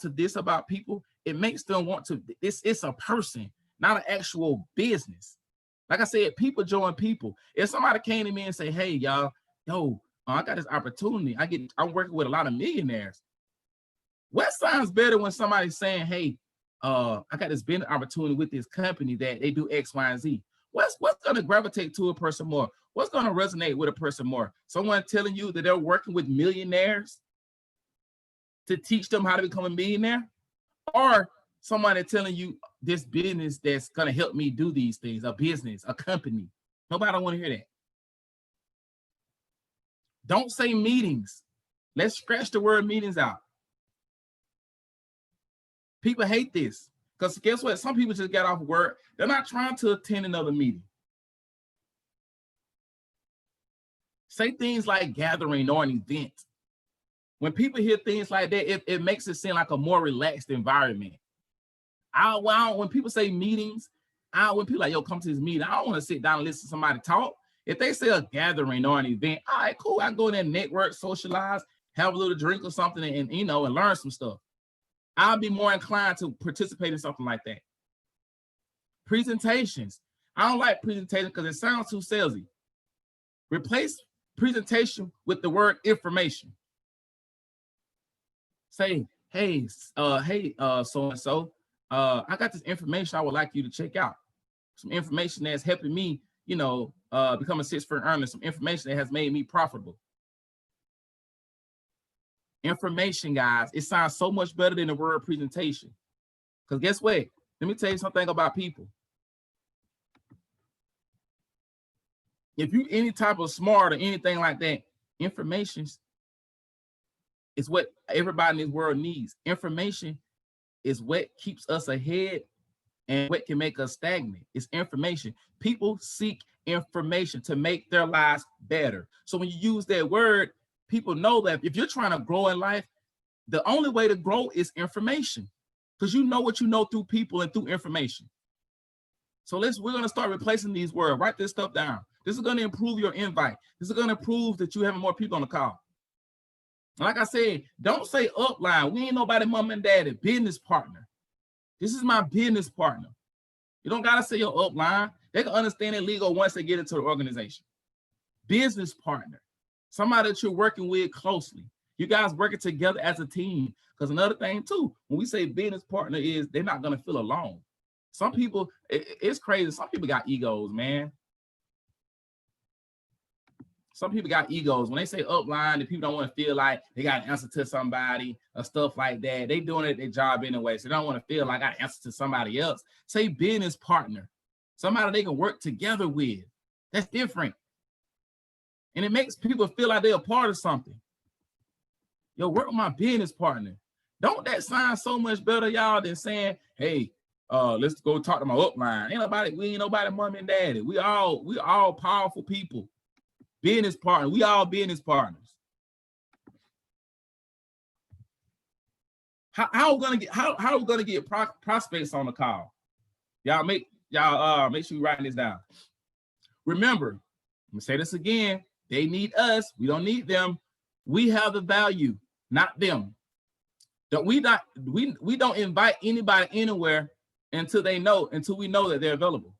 to this about people, it makes them want to. It's a person, not an actual business. Like I said, people join people. If somebody came to me and say, hey, y'all, I got this opportunity. I'm working with a lot of millionaires. What sounds better when somebody's saying, hey, I got this business opportunity with this company that they do X, Y, and Z. What's going to gravitate to a person more? What's going to resonate with a person more? Someone telling you that they're working with millionaires to teach them how to become a millionaire? Or somebody telling you this business that's going to help me do these things, a business, a company? Nobody want to hear that. Don't say meetings. Let's scratch the word meetings out. People hate this because guess what? Some people just got off work. They're not trying to attend another meeting. Say things like gathering or an event. When people hear things like that, it makes it seem like a more relaxed environment. When people say meetings, when people like, yo, come to this meeting, I don't want to sit down and listen to somebody talk. If they say a gathering or an event, all right, cool. I can go in there, network, socialize, have a little drink or something, and learn some stuff. I'll be more inclined to participate in something like that. Presentations. I don't like presentations because it sounds too salesy. Replace presentation with the word information. Say, hey, so-and-so, I got this information I would like you to check out. Some information that's helping me, become a 6-figure earner, some information that has made me profitable. Information, guys, it sounds so much better than the word presentation. Because guess what? Let me tell you something about people. If you any type of smart or anything like that, information is what everybody in this world needs. Information is what keeps us ahead and what can make us stagnant. It's information. People seek information to make their lives better. So when you use that word, people know that if you're trying to grow in life, the only way to grow is information, because you know what you know through people and through information. So we're going to start replacing these words. Write this stuff down. This is going to improve your invite. This is going to prove that you're having more people on the call. Like I said, don't say upline. We ain't nobody mom and daddy, business partner. This is my business partner. You don't got to say your upline. They can understand it legal once they get into the organization. Business partner, somebody that you're working with closely. You guys working together as a team. Because another thing too, when we say business partner is they're not going to feel alone. Some people, it's crazy. Some people got egos, man. Some people got egos. When they say upline, the people don't want to feel like they got to answer to somebody or stuff like that. They doing it at their job anyway, so they don't want to feel like I got to answer to somebody else. Say business partner, somebody they can work together with. That's different. And it makes people feel like they're a part of something. Yo, work with my business partner. Don't that sound so much better, y'all, than saying, hey, let's go talk to my upline. We ain't nobody mom and daddy. We all powerful people. Business partner. We all business partners. How are we gonna get prospects on the call? Y'all make sure you writing this down. Remember, I'm gonna say this again. They need us. We don't need them. We have the value, not them. We don't invite anybody anywhere until we know that they're available.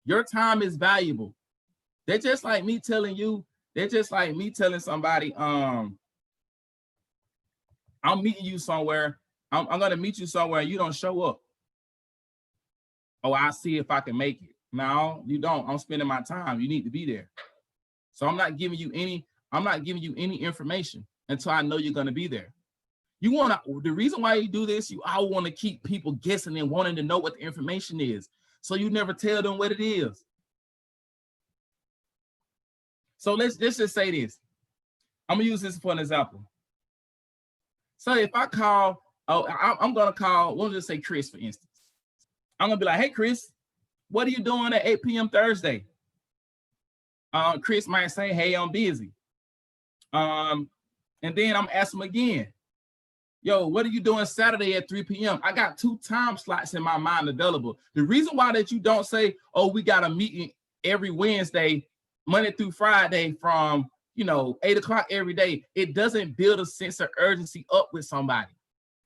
Your time is valuable. They're just like me telling you, they're just like me telling somebody, I'm meeting you somewhere. I'm gonna meet you somewhere and you don't show up. Oh, I'll see if I can make it. No, you don't. I'm spending my time. You need to be there. So I'm not giving you any information until I know you're gonna be there. The reason why you do this, you all want to keep people guessing and wanting to know what the information is. So you never tell them what it is. So let's just say this. I'm gonna use this for an example. So if I call, I'm gonna call, we'll just say Chris, for instance. I'm gonna be like, hey Chris, what are you doing at 8 p.m. Thursday? Chris might say, hey, I'm busy. And then I'm asking him again, yo, what are you doing Saturday at 3 p.m.? I got 2 time slots in my mind available. The reason why that you don't say, oh, we got a meeting every Wednesday, Monday through Friday from 8 o'clock every day, it doesn't build a sense of urgency up with somebody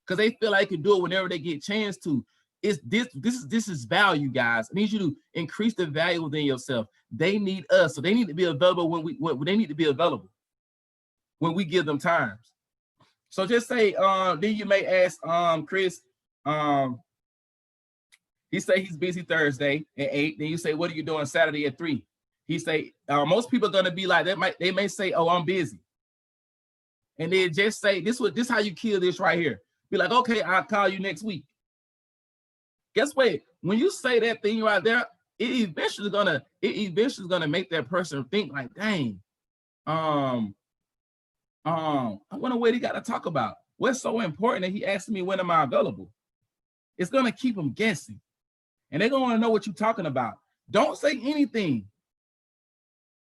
because they feel like they can do it whenever they get a chance to. This is value, guys. I need you to increase the value within yourself. They need us, so they need to be available when they need to be available when we give them times. So just say, then you may ask Chris, he say he's busy Thursday at 8. Then you say, what are you doing Saturday at 3? He say, most people are gonna be like, they may say, oh, I'm busy. And then just say, this how you kill this right here. Be like, okay, I'll call you next week. Guess what? When you say that thing right there, it eventually gonna make that person think like, dang, I wonder what he got to talk about. What's so important that he asked me when am I available? It's gonna keep them guessing, and they're gonna want to know what you're talking about. Don't say anything.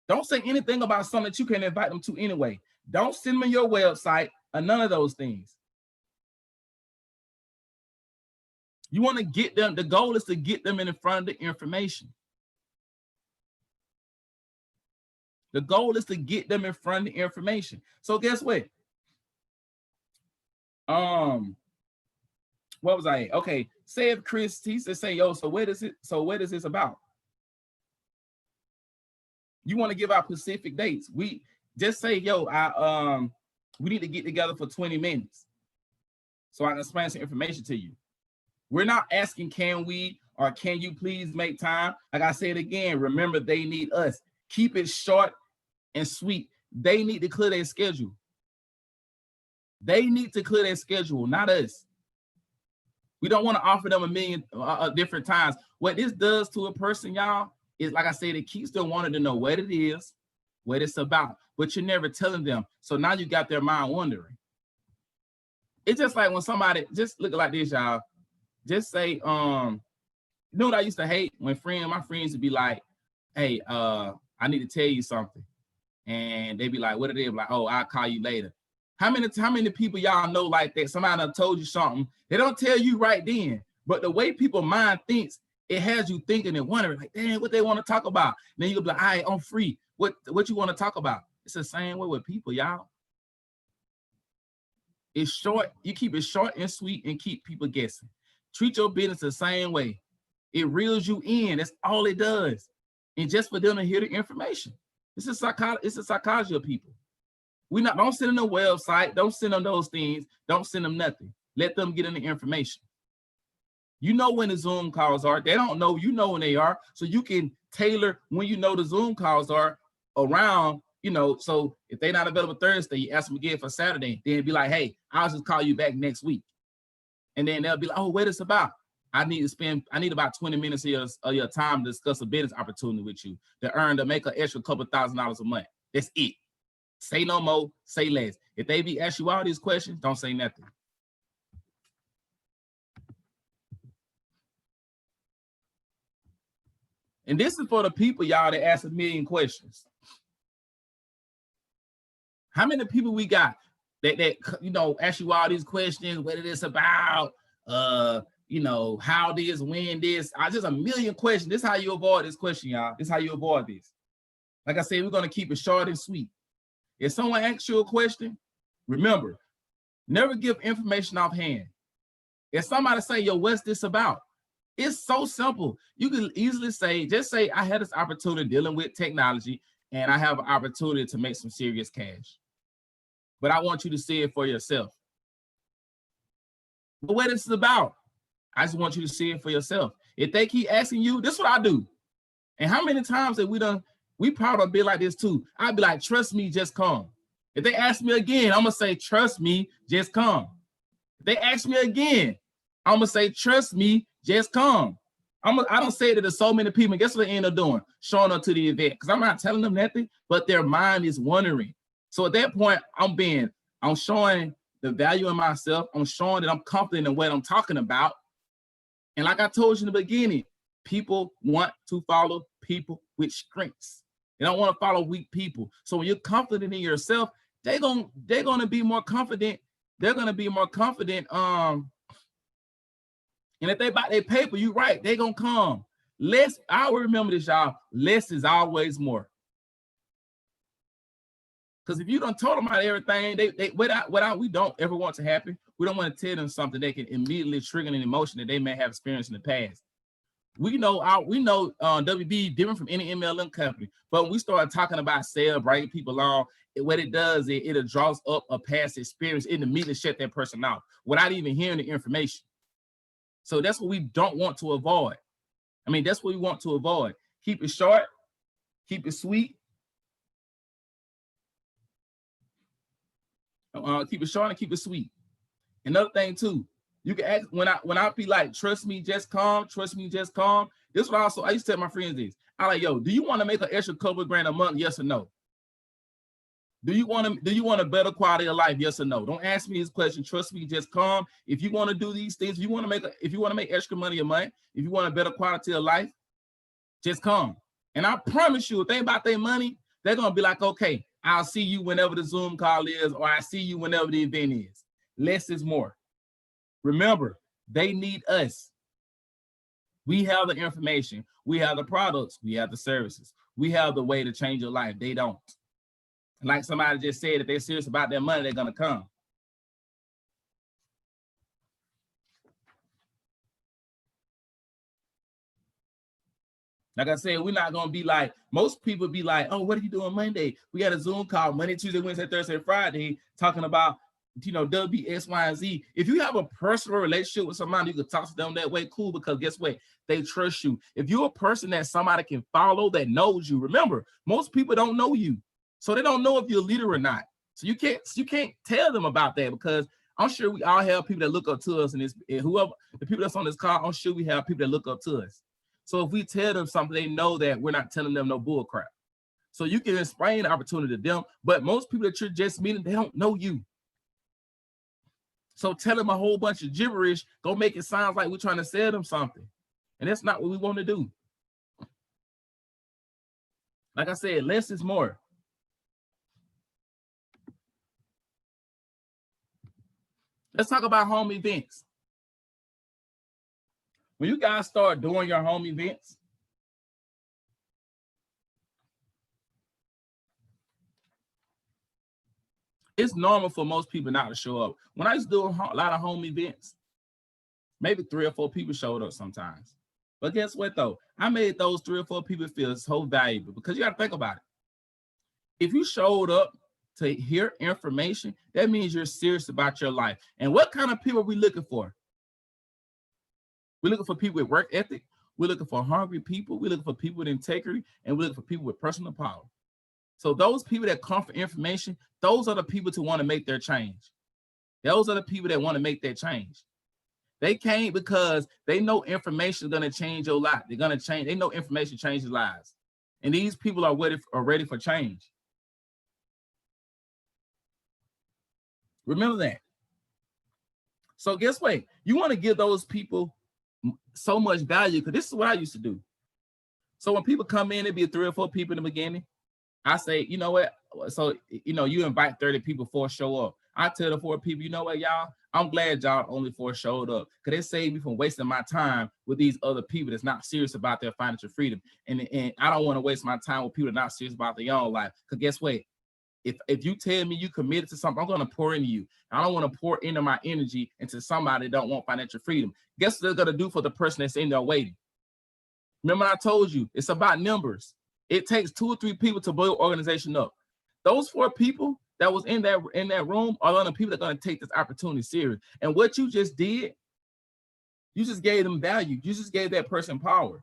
Don't say anything about something that you can invite them to anyway. Don't send them your website or none of those things. You want to get them, the goal is to get them in front of the information. The goal is to get them in front of the information. So guess what? What was I? Okay, say if Chris, he said, say, yo, so what is this about? You want to give out specific dates. We just say, yo, we need to get together for 20 minutes so I can explain some information to you. We're not asking, can we or can you please make time? Like I said again, remember, they need us. Keep it short and sweet. They need to clear their schedule. They need to clear their schedule, not us. We don't want to offer them a million different times. What this does to a person, y'all, is like I said, it keeps them wanting to know what it is, what it's about, but you're never telling them. So now you got their mind wondering. It's just like when somebody, just look like this, y'all. Just say, you know what I used to hate? When my friends would be like, hey, I need to tell you something. And they'd be like, what it is? Like, oh, I'll call you later. How many people y'all know like that? Somebody done told you something. They don't tell you right then. But the way people's mind thinks, it has you thinking and wondering, like, damn, what they want to talk about. And then you'll be like, all right, I'm free. What you want to talk about? It's the same way with people, y'all. It's short. You keep it short and sweet and keep people guessing. Treat your business the same way. It reels you in. That's all it does. And just for them to hear the information. It's a psychology of people. Don't send them a website. Don't send them those things. Don't send them nothing. Let them get in the information. You know when the Zoom calls are. They don't know. You know when they are. So you can tailor when you know the Zoom calls are around, so if they're not available Thursday, you ask them again for Saturday. Then be like, hey, I'll just call you back next week. And then they'll be like, oh, what it's about? I need about 20 minutes of your time to discuss a business opportunity with you to make an extra couple $1,000s a month. That's it. Say no more, say less. If they be ask you all these questions, don't say nothing. And this is for the people, y'all, that ask a million questions. How many people we got that ask you all these questions, what it is about, how this, when this, just a million questions. This is how you avoid this question, y'all. This is how you avoid this. Like I said, we're going to keep it short and sweet. If someone asks you a question, remember, never give information offhand. If somebody say, yo, what's this about? It's so simple. You can easily say, I had this opportunity dealing with technology and I have an opportunity to make some serious cash. But I want you to see it for yourself. But what this is about, I just want you to see it for yourself. If they keep asking you, this is what I do. And how many times have we probably be like this too. I'd be like, trust me, just come. If they ask me again, I'm going to say, trust me, just come. If they ask me again, I'm going to say, trust me, just come. I don't say that to so many people. And guess what they end up doing? Showing up to the event. Because I'm not telling them nothing, but their mind is wondering. So at that point, I'm showing the value in myself. I'm showing that I'm confident in what I'm talking about. And like I told you in the beginning, people want to follow people with strengths. They don't want to follow weak people. So when you're confident in yourself, they're gonna be more confident. They're gonna be more confident. And if they buy their paper, you're right, they're gonna come. I will remember this, y'all. Less is always more. Because if you don't told them about everything, we don't ever want to happen. We don't want to tell them something that can immediately trigger an emotion that they may have experienced in the past. We know WB different from any MLM company, but when we start talking about sales, bringing people on, what it does is it draws up a past experience. It immediately shut that person out without even hearing the information. So that's what we don't want to avoid. That's what we want to avoid. Keep it short, keep it sweet. Keep it short and keep it sweet. Another thing too, you can ask when I be like, trust me, just come, trust me, just come. This is what I used to tell my friends this. I like, yo, do you want to make an extra couple of grand a month? Yes or no? Do you want a better quality of life? Yes or no? Don't ask me this question. Trust me, just come. If you want to do these things, if you want to make extra money a month, if you want a better quality of life, just come. And I promise you, if they about their money, they're gonna be like, okay, I'll see you whenever the Zoom call is, or I see you whenever the event is. Less is more. Remember, they need us. We have the information. We have the products. We have the services. We have the way to change your life. They don't. Like somebody just said, if they're serious about their money, they're going to come. Like I said, we're not going to be like, most people be like, oh, what are you doing Monday? We got a Zoom call Monday, Tuesday, Wednesday, Thursday, Friday, talking about, W, X, Y, and Z. If you have a personal relationship with somebody, you can talk to them that way, cool, because guess what? They trust you. If you're a person that somebody can follow that knows you, remember, most people don't know you. So they don't know if you're a leader or not. So you can't tell them about that because I'm sure we all have people that look up to us, and whoever the people that's on this call, I'm sure we have people that look up to us. So if we tell them something, they know that we're not telling them no bull crap. So you can explain the opportunity to them, but most people that you're just meeting, they don't know you. So tell them a whole bunch of gibberish, go make it sound like we're trying to sell them something. And that's not what we want to do. Like I said, less is more. Let's talk about home events. When you guys start doing your home events, it's normal for most people not to show up. When I used to do a lot of home events, maybe 3 or 4 people showed up sometimes. But guess what though? I made those 3 or 4 people feel so valuable, because you got to think about it. If you showed up to hear information, that means you're serious about your life. And what kind of people are we looking for? We're looking for people with work ethic. We're looking for hungry people. We're looking for people with integrity, and we're looking for people with personal power. So those people that come for information, those are the people to want to make their change. Those are the people that want to make that change. They came because they know information is going to change your life. They're going to change. They know information changes lives. And these people are ready for change. Remember that. So guess what? You want to give those people so much value, because this is what I used to do. So when people come in, it'd be 3 or 4 people in the beginning. I say, you know what? So, you invite 30 people, 4 show up. I tell the 4 people, you know what, y'all? I'm glad y'all only 4 showed up, because it saved me from wasting my time with these other people that's not serious about their financial freedom. And I don't want to waste my time with people that are not serious about their own life. Because guess what? If you tell me you committed to something, I'm going to pour into you. I don't want to pour into my energy into somebody that don't want financial freedom. Guess what they're going to do for the person that's in there waiting? Remember I told you, it's about numbers. It takes 2 or 3 people to build organization up. Those 4 people that was in that room are the people that are going to take this opportunity serious. And what you just did, you just gave them value. You just gave that person power.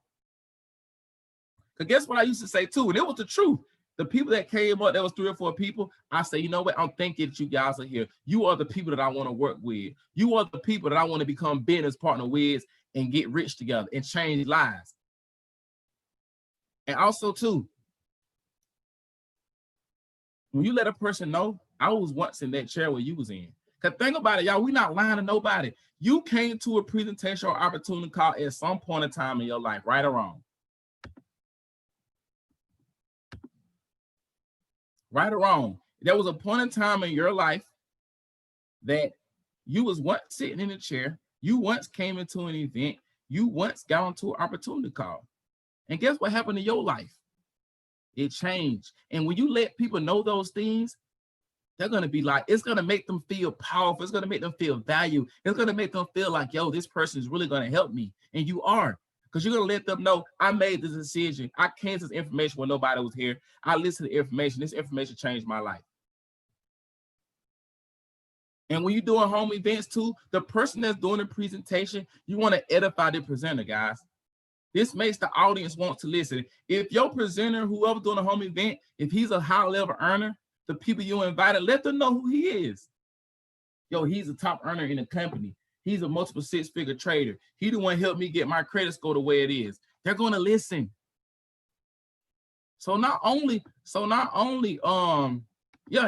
Because guess what I used to say too, and it was the truth. The people that came up, there was 3 or 4 people. I say, you know what? I'm thinking that you guys are here. You are the people that I want to work with. You are the people that I want to become business partner with and get rich together and change lives. And also too, when you let a person know, I was once in that chair where you was in. Because think about it, y'all, we not lying to nobody. You came to a presentation or opportunity call at some point in time in your life, right or wrong. Right or wrong. There was a point in time in your life that you was once sitting in a chair, you once came into an event, you once got onto an opportunity call. And guess what happened to your life? It changed. And when you let people know those things, they're going to be like, it's going to make them feel powerful. It's going to make them feel valued. It's going to make them feel like, yo, this person is really going to help me. And you are. Because you're going to let them know, I made this decision. I came to this information when nobody was here. I listened to the information. This information changed my life. And when you're doing home events too, the person that's doing the presentation, you want to edify the presenter, guys. This makes the audience want to listen. If your presenter, whoever doing a home event, if he's a high level earner, the people you invited, let them know who he is. Yo, he's a top earner in the company. He's a multiple 6-figure trader. He the one helped me get my credit score the way it is. They're going to listen. So not only,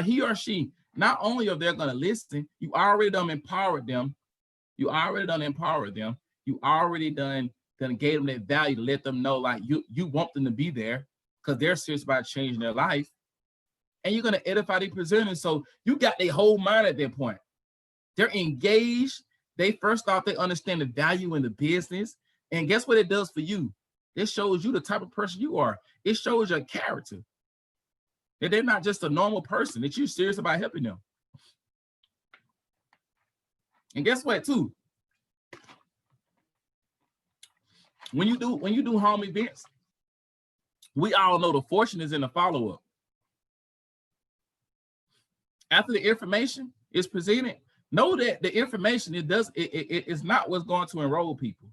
he or she, not only are they going to listen, you already done empowered them. You already done gave them that value to let them know, like, you want them to be there because they're serious about changing their life. And you're going to edify the presenters. So you got their whole mind at that point. They're engaged. They first off, they understand the value in the business. And guess what it does for you? It shows you the type of person you are. It shows your character. That they're not just a normal person, that you're serious about helping them. And guess what, too? When you do home events, we all know the fortune is in the follow-up. After the information is presented, know that the information it is not what's going to enroll people.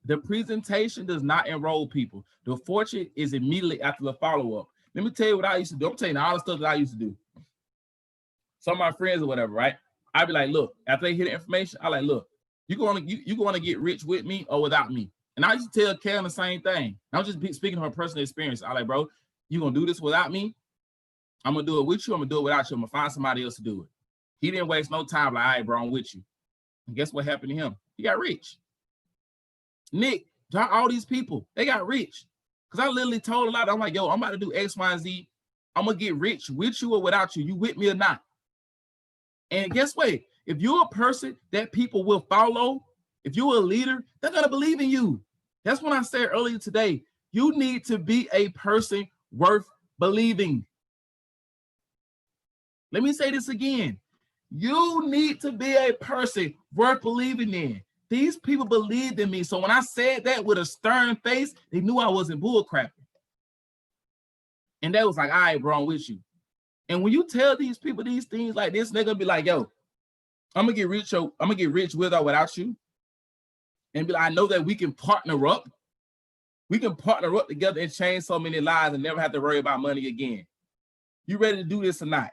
The presentation does not enroll people. The fortune is immediately after the follow-up. Let me tell you what I used to do. I'm telling you all the stuff that I used to do. Some of my friends or whatever, right? I'd be like, look, after they hear the information, I like, look, you going to get rich with me or without me? And I used to tell Karen the same thing. I'm just speaking of her personal experience. I like, bro, you gonna do this without me? I'm gonna do it with you. I'm gonna do it without you. I'm gonna find somebody else to do it. He didn't waste no time. Like, all right, bro, I'm with you. And guess what happened to him? He got rich. Nick, all these people, they got rich. Because I literally told a lot. I'm like, yo, I'm about to do X, Y, and Z. I'm gonna get rich with you or without you. You with me or not? And guess what? If you're a person that people will follow, if you're a leader, they're gonna believe in you. That's what I said earlier today. You need to be a person worth believing. Let me say this again. You need to be a person worth believing in. These people believed in me. So when I said that with a stern face, they knew I wasn't bullcrapping. And they was like, all right, bro, I'm with you. And when you tell these people these things like this, they're gonna be like, yo, I'm gonna get rich with or without you. And be like, I know that we can partner up. We can partner up together and change so many lives and never have to worry about money again. You ready to do this or not?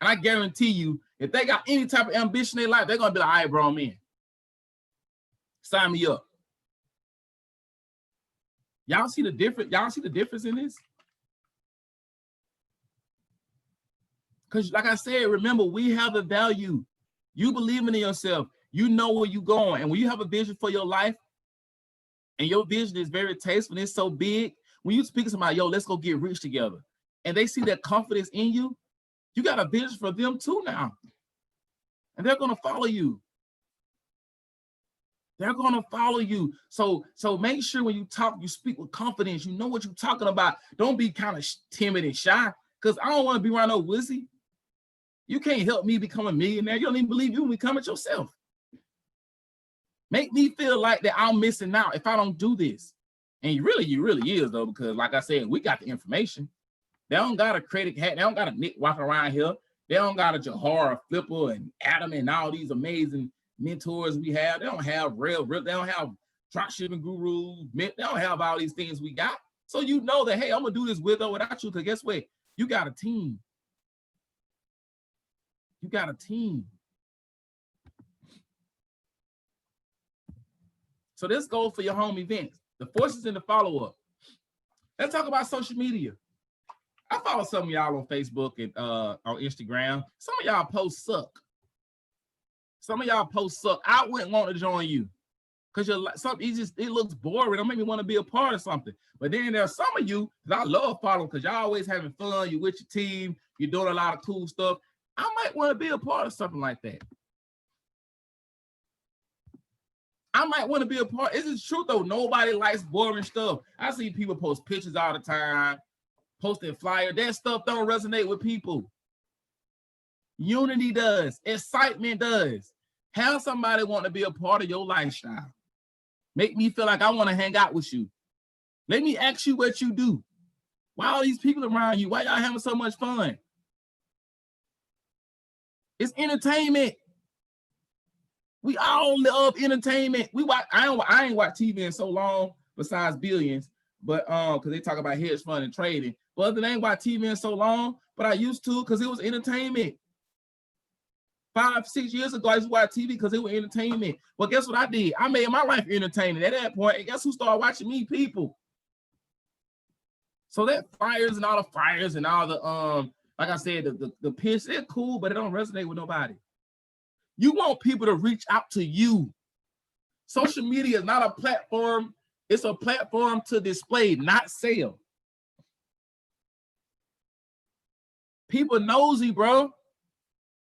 And I guarantee you, if they got any type of ambition in their life, they're gonna be like, all right, bro, I'm in. Sign me up. Y'all see the difference? Y'all see the difference in this? Because like I said, remember, we have a value. You believing in yourself. You know where you're going. And when you have a vision for your life, and your vision is very tasteful, and it's so big, when you speak to somebody, yo, let's go get rich together, and they see that confidence in you, you got a vision for them too now. And they're going to follow you. They're going to follow you. So make sure when you talk, you speak with confidence. You know what you're talking about. Don't be kind of timid and shy, because I don't want to be around no wussy. You can't help me become a millionaire. You don't even believe you can become it yourself. Make me feel like that I'm missing out if I don't do this. And you really is, though, because like I said, we got the information. They don't got a credit hat. They don't got a Nick walking around here. They don't got a Jahara, Flipper, and Adam, and all these amazing mentors we have. They don't have they don't have drop shipping gurus. They don't have all these things we got. So you know that, hey, I'm going to do this with or without you, because guess what? You got a team. You got a team. So this goes for your home events, the forces and the follow-up. Let's talk about social media. I follow some of y'all on Facebook and on Instagram. Some of y'all posts suck. I wouldn't want to join you because it looks boring. Don't make me want to be a part of something. But then there's some of you that I love following because y'all always having fun. You with your team. You're doing a lot of cool stuff. I might want to be a part of something like that. I might want to be a part. It's true though. Nobody likes boring stuff. I see people post pictures all the time, posting flyers. That stuff don't resonate with people. Unity does. Excitement does. Have somebody want to be a part of your lifestyle. Make me feel like I want to hang out with you. Let me ask you what you do. Why are these people around you? Why y'all having so much fun? It's entertainment. We all love entertainment. I ain't watched TV in so long, besides Billions, but because they talk about hedge fund and trading. But other than I ain't watched TV in so long, but I used to because it was entertainment. 5-6 years ago, I used to watch TV because it was entertainment. But guess what I did? I made my life entertaining. At that point, and guess who started watching me? People. So that fires and all the fires and all the like I said, the pitch, they're cool, but it don't resonate with nobody. You want people to reach out to you. Social media is not a platform. It's a platform to display, not sell. People nosy, bro.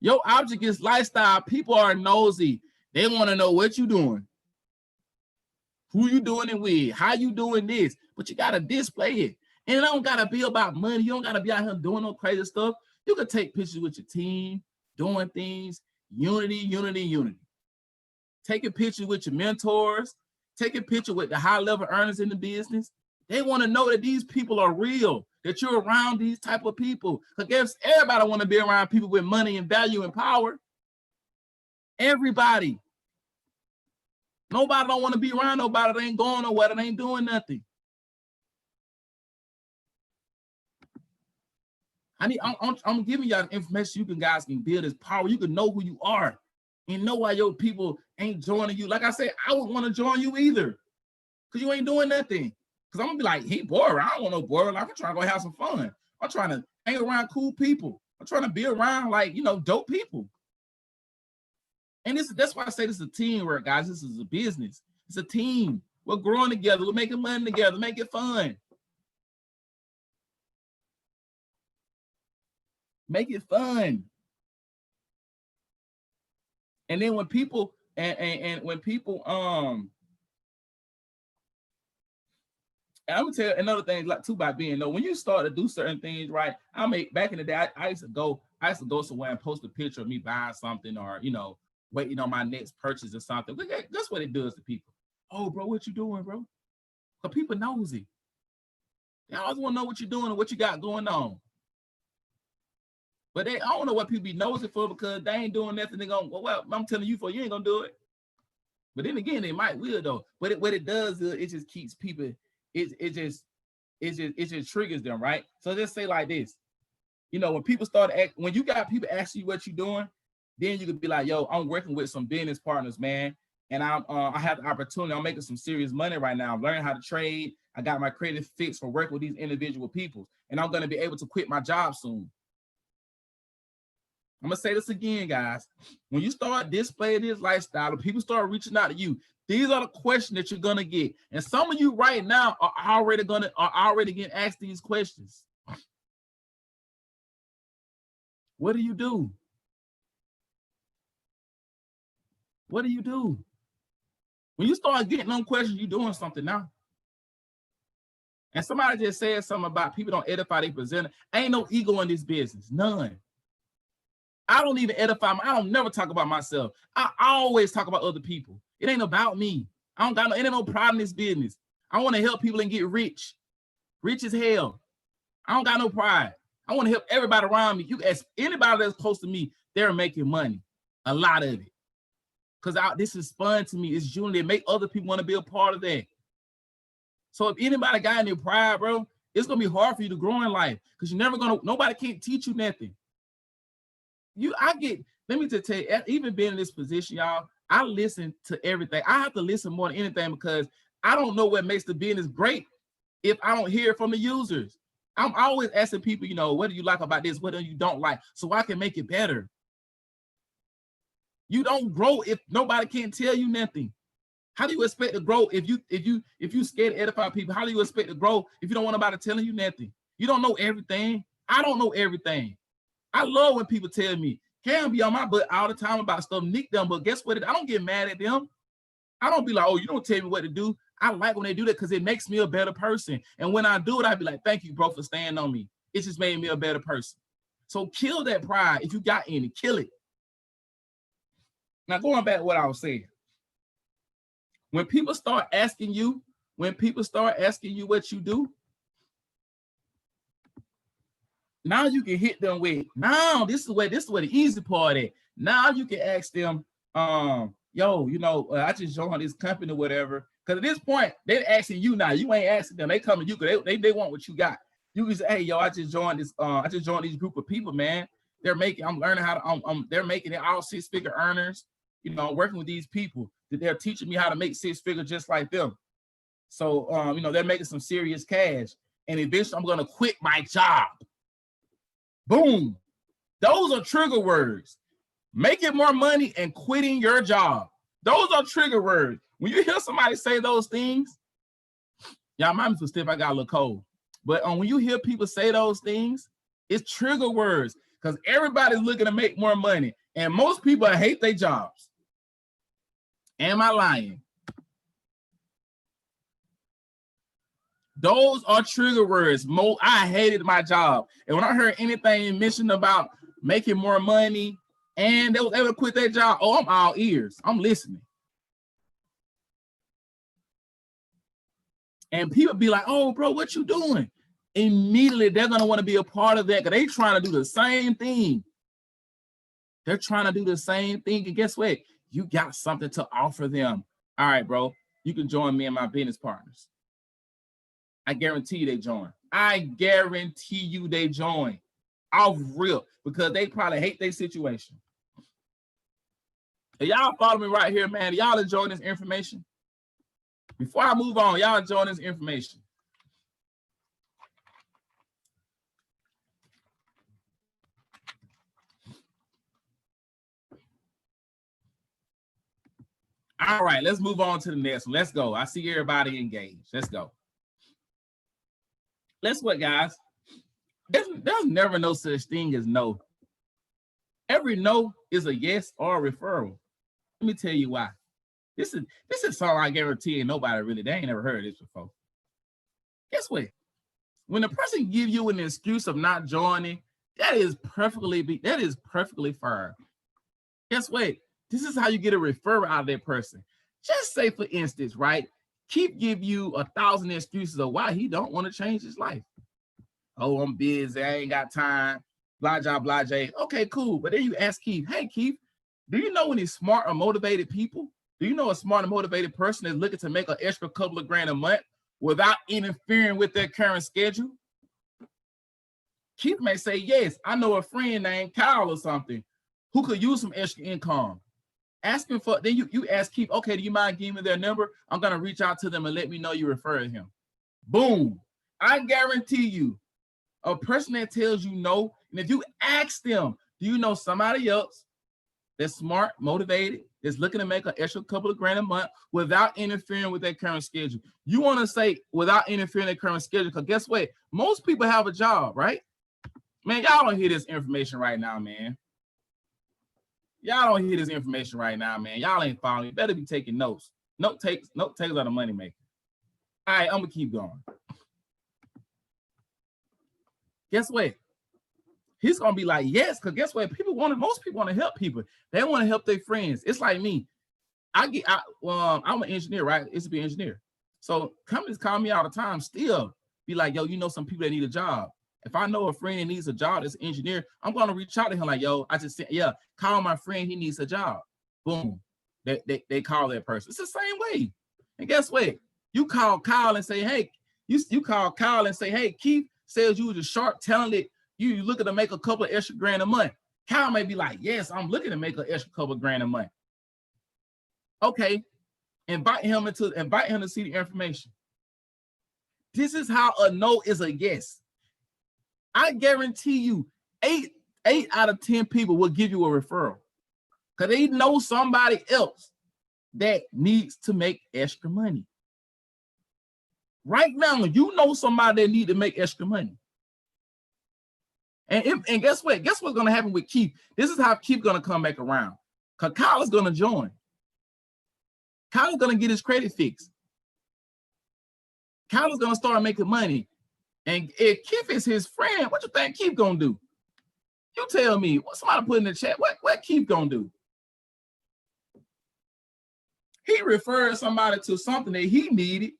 Your object is lifestyle. People are nosy. They want to know what you doing, who you doing it with, how you doing this, but you got to display it. And it don't got to be about money. You don't got to be out here doing no crazy stuff. You can take pictures with your team, doing things. Unity. Take a picture with your mentors. Take a picture with the high-level earners in the business. They want to know that these people are real, that you're around these type of people. Because everybody want to be around people with money and value and power. Everybody. Nobody don't want to be around nobody that ain't going nowhere, that ain't doing nothing. I'm giving y'all information guys can build this power. You can know who you are and know why your people ain't joining you. Like I said, I wouldn't want to join you either, because you ain't doing nothing. Because I'm gonna be like, he bored. I don't want no bored. Like, I'm trying to go have some fun. I'm trying to hang around cool people. I'm trying to be around, like, dope people. And that's why I say this is a teamwork, guys. This is a business. It's a team. We're growing together. We're making money together. Make it fun. Make it fun. And then when people and when people I'm gonna tell you another thing, like too, by being when you start to do certain things, right? Back in the day, I used to go somewhere and post a picture of me buying something, or waiting on my next purchase or something. That's what it does to people. Oh, bro, what you doing, bro? Because people nosy. They always want to know what you're doing and what you got going on. But I don't know what people be nosy for, because they ain't doing nothing. They going, well, I'm telling you you ain't gonna do it. But then again, they will though. But what it does is it just keeps people. It just triggers them, right? So just say like this, when people when you got people asking you what you're doing, then you could be like, yo, I'm working with some business partners, man, and I have the opportunity. I'm making some serious money right now. I'm learning how to trade. I got my credit fixed for working with these individual people, and I'm gonna be able to quit my job soon. I'm gonna say this again, guys. When you start displaying this lifestyle, and people start reaching out to you, these are the questions that you're gonna get. And some of you right now are already getting asked these questions. What do you do? What do you do? When you start getting them questions, you're doing something now. And somebody just said something about people don't edify their presenter. Ain't no ego in this business. None. I don't even edify. I don't never talk about myself. I always talk about other people. It ain't about me. It ain't no pride in this business. I want to help people and get rich as hell. I don't got no pride. I want to help everybody around me. You ask anybody that's close to me, they're making money, a lot of it. Because this is fun to me. It's unity. It make other people want to be a part of that. So if anybody got any pride, bro, it's gonna be hard for you to grow in life, because nobody can't teach you nothing. Let me just tell you, even being in this position, y'all, I listen to everything. I have to listen more than anything, because I don't know what makes the business great if I don't hear from the users. I'm always asking people, what do you like about this? What do you don't like? So I can make it better. You don't grow if nobody can't tell you nothing. How do you expect to grow if you scared to edify people? How do you expect to grow if you don't want nobody telling you nothing? You don't know everything. I don't know everything. I love when people tell me, Cam be on my butt all the time about stuff, nick them, but guess what? I don't get mad at them. I don't be like, oh, you don't tell me what to do. I like when they do that, because it makes me a better person. And when I do it, I be like, thank you, bro, for staying on me. It just made me a better person. So kill that pride. If you got any, kill it. Now, going back to what I was saying, when people start asking you what you do, now you can hit them with, now this is where the easy part is. Now you can ask them, yo, I just joined this company or whatever. Because at this point, they're asking you now. You ain't asking them. They come to you because they want what you got. You can say, hey, yo, I just joined this group of people, man. I'm learning how to, they're making it all 6-figure earners. Working with these people, that they're teaching me how to make 6-figure just like them. So, they're making some serious cash. And eventually I'm going to quit my job. Boom. Those are trigger words. Making more money and quitting your job. Those are trigger words. When you hear somebody say those things, y'all might be stiff. I got a little cold. But when you hear people say those things, it's trigger words, because everybody's looking to make more money. And most people hate their jobs. Am I lying? Those are trigger words. I hated my job. And when I heard anything mentioned about making more money and they was able to quit their job, I'm all ears. I'm listening. And people be like, oh, bro, what you doing? Immediately, they're going to want to be a part of that, because they trying to do the same thing. They're trying to do the same thing. And guess what? You got something to offer them. All right, bro, you can join me and my business partners. I guarantee you they join. I guarantee you they join. off real because they probably hate their situation. And y'all follow me right here, man. Y'all enjoying this information? Before I move on, y'all enjoying this information? All right, let's move on to the next one. Let's go. I see everybody engaged. Let's go. Let's what, guys? There's never no such thing as no. Every no is a yes or a referral. Let me tell you why. This is something I guarantee nobody really, they ain't never heard of this before. Guess what? When a person give you an excuse of not joining, that is perfectly fair. Guess what? This is how you get a referral out of that person. Just say, for instance, right? Keep give you 1,000 excuses of why he don't want to change his life. Oh, I'm busy. I ain't got time. Blah, blah, blah, blah. Okay, cool. But then you ask Keith, hey, Keith, do you know any smart or motivated people? Do you know a smart and motivated person that's looking to make an extra couple of grand a month without interfering with their current schedule? Keith may say, yes, I know a friend named Kyle or something who could use some extra income. Ask him for, then you ask Keith, okay, do you mind giving me their number? I'm going to reach out to them and let me know you refer him. Boom. I guarantee you, a person that tells you no, and if you ask them, do you know somebody else that's smart, motivated, that's looking to make an extra couple of grand a month without interfering with their current schedule? You want to say without interfering with their current schedule, because guess what? Most people have a job, right? Man, y'all don't hear this information right now, man. Y'all don't hear this information right now, man. Y'all ain't following. You better be taking notes. Note takers are the money maker. All right, I'm gonna keep going. Guess what? He's gonna be like, yes, because guess what? Most people want to help people. They want to help their friends. It's like me. I'm an engineer, right? It's to be an engineer. So companies call me all the time, still be like, yo, you know some people that need a job. If I know a friend that needs a job as an engineer, I'm gonna reach out to him like, yo, I just said, yeah, call my friend, he needs a job. Boom. They call that person. It's the same way. And guess what? You call Kyle and say, hey, you call Kyle and say, hey, Keith says you was a sharp, talented, you looking to make a couple of extra grand a month. Kyle may be like, yes, I'm looking to make an extra couple of grand a month. Okay, invite him to see the information. This is how a no is a yes. I guarantee you 8 out of 10 people will give you a referral because they know somebody else that needs to make extra money. Right now, you know somebody that needs to make extra money. And guess what? Guess what's going to happen with Keith? This is how Keith's going to come back around because Kyle is going to join. Kyle is going to get his credit fixed. Kyle is going to start making money. And if Keith is his friend, what you think Keith gonna do? You tell me. What somebody put in the chat? What Keith gonna do? He referred somebody to something that he needed.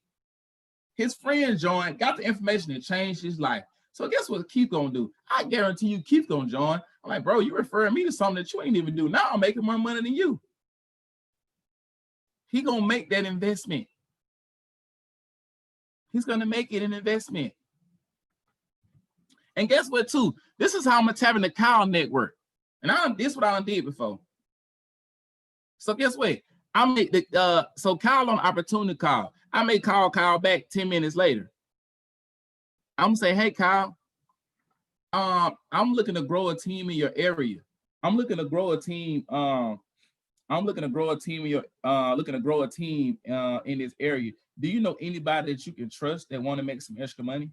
His friend joined, got the information that changed his life. So guess what Keith gonna do? I guarantee you Keith gonna join. I'm like, bro, you referring me to something that you ain't even do. Now I'm making more money than you. He gonna make that investment. He's gonna make it an investment. And guess what, too? This is how I'm tapping the Kyle network. And this is what I did before. So guess what? I make the so Kyle on opportunity call. I may call Kyle back 10 minutes later. I'm gonna say, hey Kyle, I'm looking to grow a team in your area. I'm looking to grow a team. Looking to grow a team in this area. Do you know anybody that you can trust that want to make some extra money?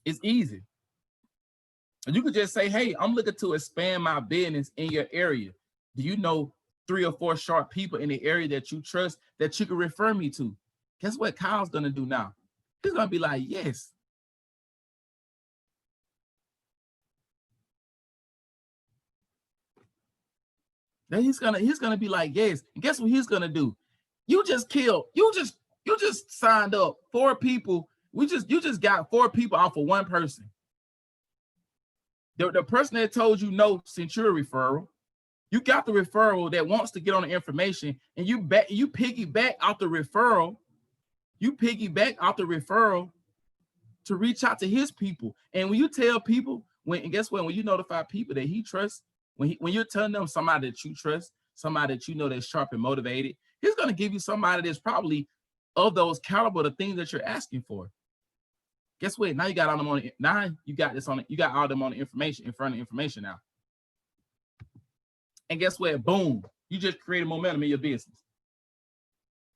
It's easy. And you could just say, hey, I'm looking to expand my business in your area. Do you know 3 or 4 sharp people in the area that you trust that you can refer me to? Guess what Kyle's gonna do now? He's gonna be like, yes. Then he's gonna be like, yes. And guess what he's gonna do? You just signed up 4 people. You just got 4 people off of 1 person. The person that told you no sent you a referral. You got the referral that wants to get on the information, and you piggyback off the referral. You piggyback off the referral to reach out to his people. And when you tell people, and guess what? When you notify people that he trusts, when you're telling them somebody that you trust, somebody that you know that's sharp and motivated, he's going to give you somebody that's probably of those caliber, the things that you're asking for. Guess what? Now you got all them on. Now you got this on it. You got all them on the information in front of information now. And guess what? Boom! You just created momentum in your business.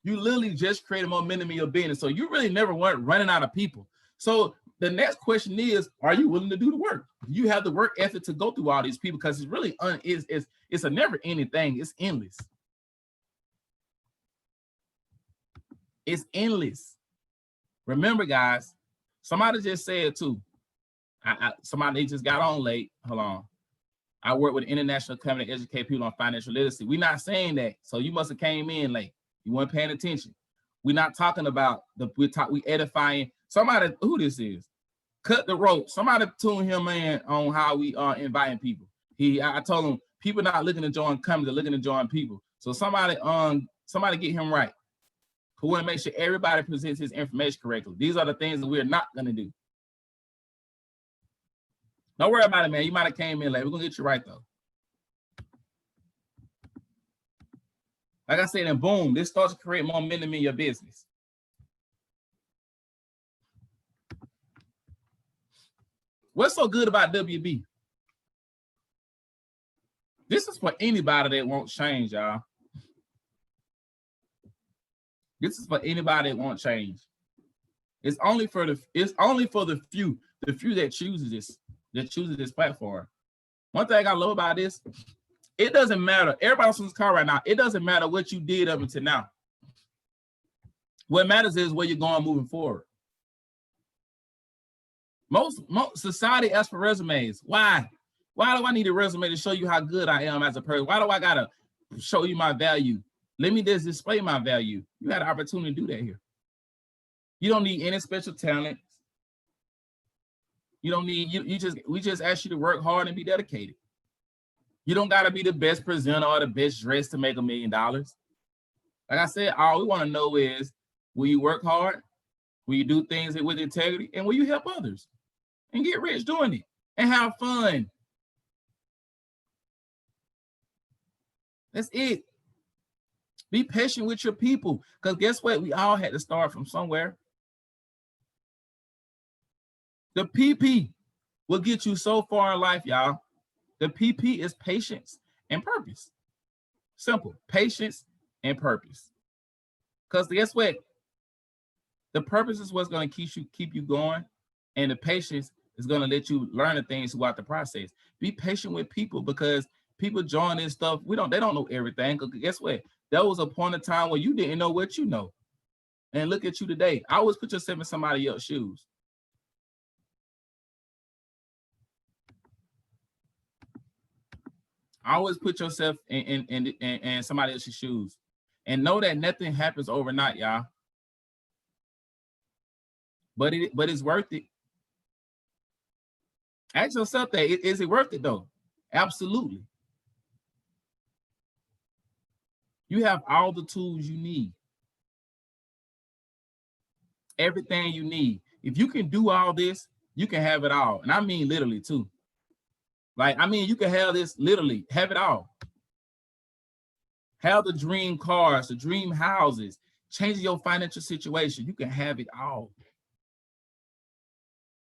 You literally just created momentum in your business. So you really never weren't running out of people. So the next question is, are you willing to do the work? You have the work ethic to go through all these people, because it's really it's a never ending thing. It's endless. It's endless. Remember, guys, somebody just said too, somebody just got on late. Hold on. I work with the International Company to educate people on financial literacy. We're not saying that. So you must have came in late. You weren't paying attention. We're not talking about we edifying. Somebody, who this is, cut the rope. Somebody tune him in on how we are inviting people. I told him people not looking to join companies, they're looking to join people. So somebody get him right. We want to make sure everybody presents his information correctly. These are the things that we're not going to do. Don't worry about it, man. You might have came in late. We're going to get you right, though. Like I said, and boom, this starts to create momentum in your business. What's so good about WB? This is for anybody that won't change, y'all. This is for anybody that won't change. It's only for the few that chooses this platform. One thing I love about this, it doesn't matter. Everybody's in this car right now. It doesn't matter what you did up until now. What matters is where you're going moving forward. Most society asks for resumes. Why? Why do I need a resume to show you how good I am as a person? Why do I gotta show you my value? Let me just display my value. You had an opportunity to do that here. You don't need any special talent. You don't need we just ask you to work hard and be dedicated. You don't gotta be the best presenter or the best dressed to make $1 million. Like I said, all we want to know is, will you work hard? Will you do things with integrity? And will you help others and get rich doing it and have fun? That's it. Be patient with your people, because guess what? We all had to start from somewhere. The PP will get you so far in life, y'all. The PP is patience and purpose. Simple. Patience and purpose. Because guess what? The purpose is what's going to keep you going, and the patience is going to let you learn the things throughout the process. Be patient with people, because people join this stuff. They don't know everything. Because guess what? There was a point in time where you didn't know what you know. And look at you today. I always put yourself in somebody else's shoes. Always put yourself in somebody else's shoes. And know that nothing happens overnight, y'all. But it's worth it. Ask yourself that. Is it worth it, though? Absolutely. You have all the tools you need. Everything you need. If you can do all this, you can have it all. And I mean literally, too. You can have this, literally, have it all. Have the dream cars, the dream houses, change your financial situation. You can have it all.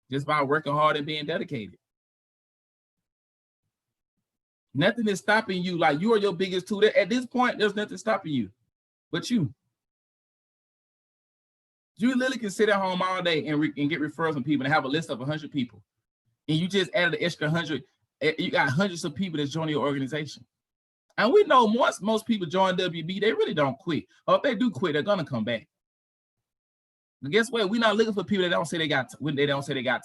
Just by working hard and being dedicated. Nothing is stopping you. Like, you are your biggest tool. At this point, there's nothing stopping you but you. You literally can sit at home all day and get referrals from people and have a list of 100 people. And you just added an extra 100. You got hundreds of people that's joining your organization. And we know most people join WB, they really don't quit. Or if they do quit, they're gonna come back. But guess what? We're not looking for people that don't say they got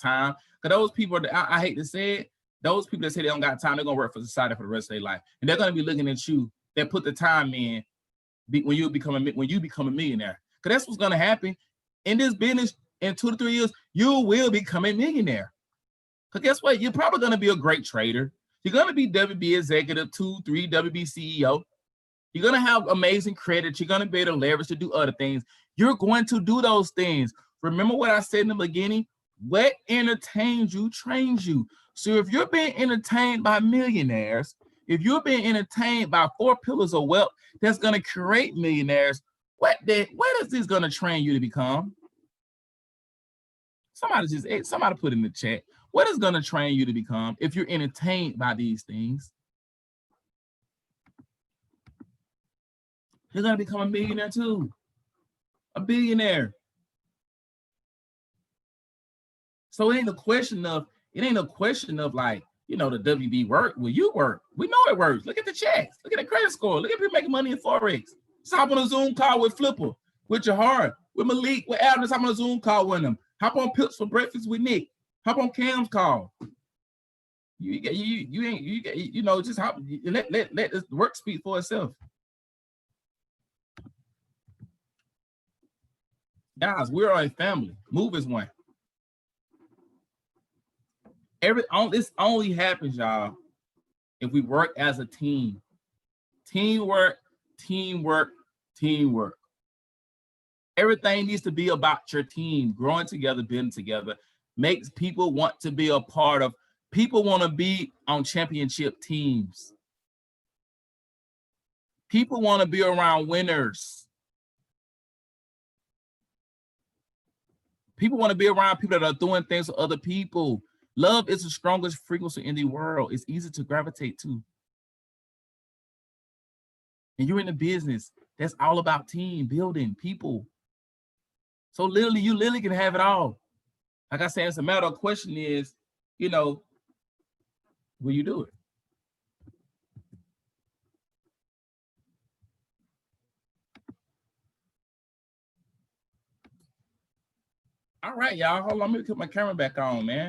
time. Because those people, I hate to say it, those people that say they don't got time, they're gonna work for society for the rest of their life. And they're gonna be looking at you that put the time in when you become a millionaire. Because that's what's gonna happen. In this business, in 2 to 3 years, you will become a millionaire. Because guess what? You're probably going to be a great trader. You're going to be WB executive, 2, 3, WB CEO. You're going to have amazing credit. You're going to be able to leverage to do other things. You're going to do those things. Remember what I said in the beginning? What entertains you trains you. So if you're being entertained by millionaires, if you're being entertained by 4 pillars of wealth that's going to create millionaires, what is this going to train you to become? Somebody put in the chat. What is going to train you to become if you're entertained by these things? You're going to become a millionaire too. A billionaire. So it ain't a question of like, you know, the WB work. Well, you work. We know it works. Look at the checks. Look at the credit score. Look at people making money in Forex. So hop on a Zoom call with Flipper, with Jahar, with Malik, with Adam. Hop on a Zoom call with them. Hop on Pips for Breakfast with Nick. Hop on Cam's call. You know, just hop. Let this work speak for itself. Guys, we're a family. Move is one. This only happens, y'all, if we work as a team. Teamwork, teamwork, teamwork. Everything needs to be about your team, growing together, building together, makes people want to be a part of. People want to be on championship teams. People want to be around winners. People want to be around people that are doing things for other people. Love is the strongest frequency in the world. It's easy to gravitate to. And you're in the business that's all about team building, people. So literally, you literally can have it all. Like I said, it's a matter of question is, you know, will you do it? All right, y'all. Hold on, let me put my camera back on, man.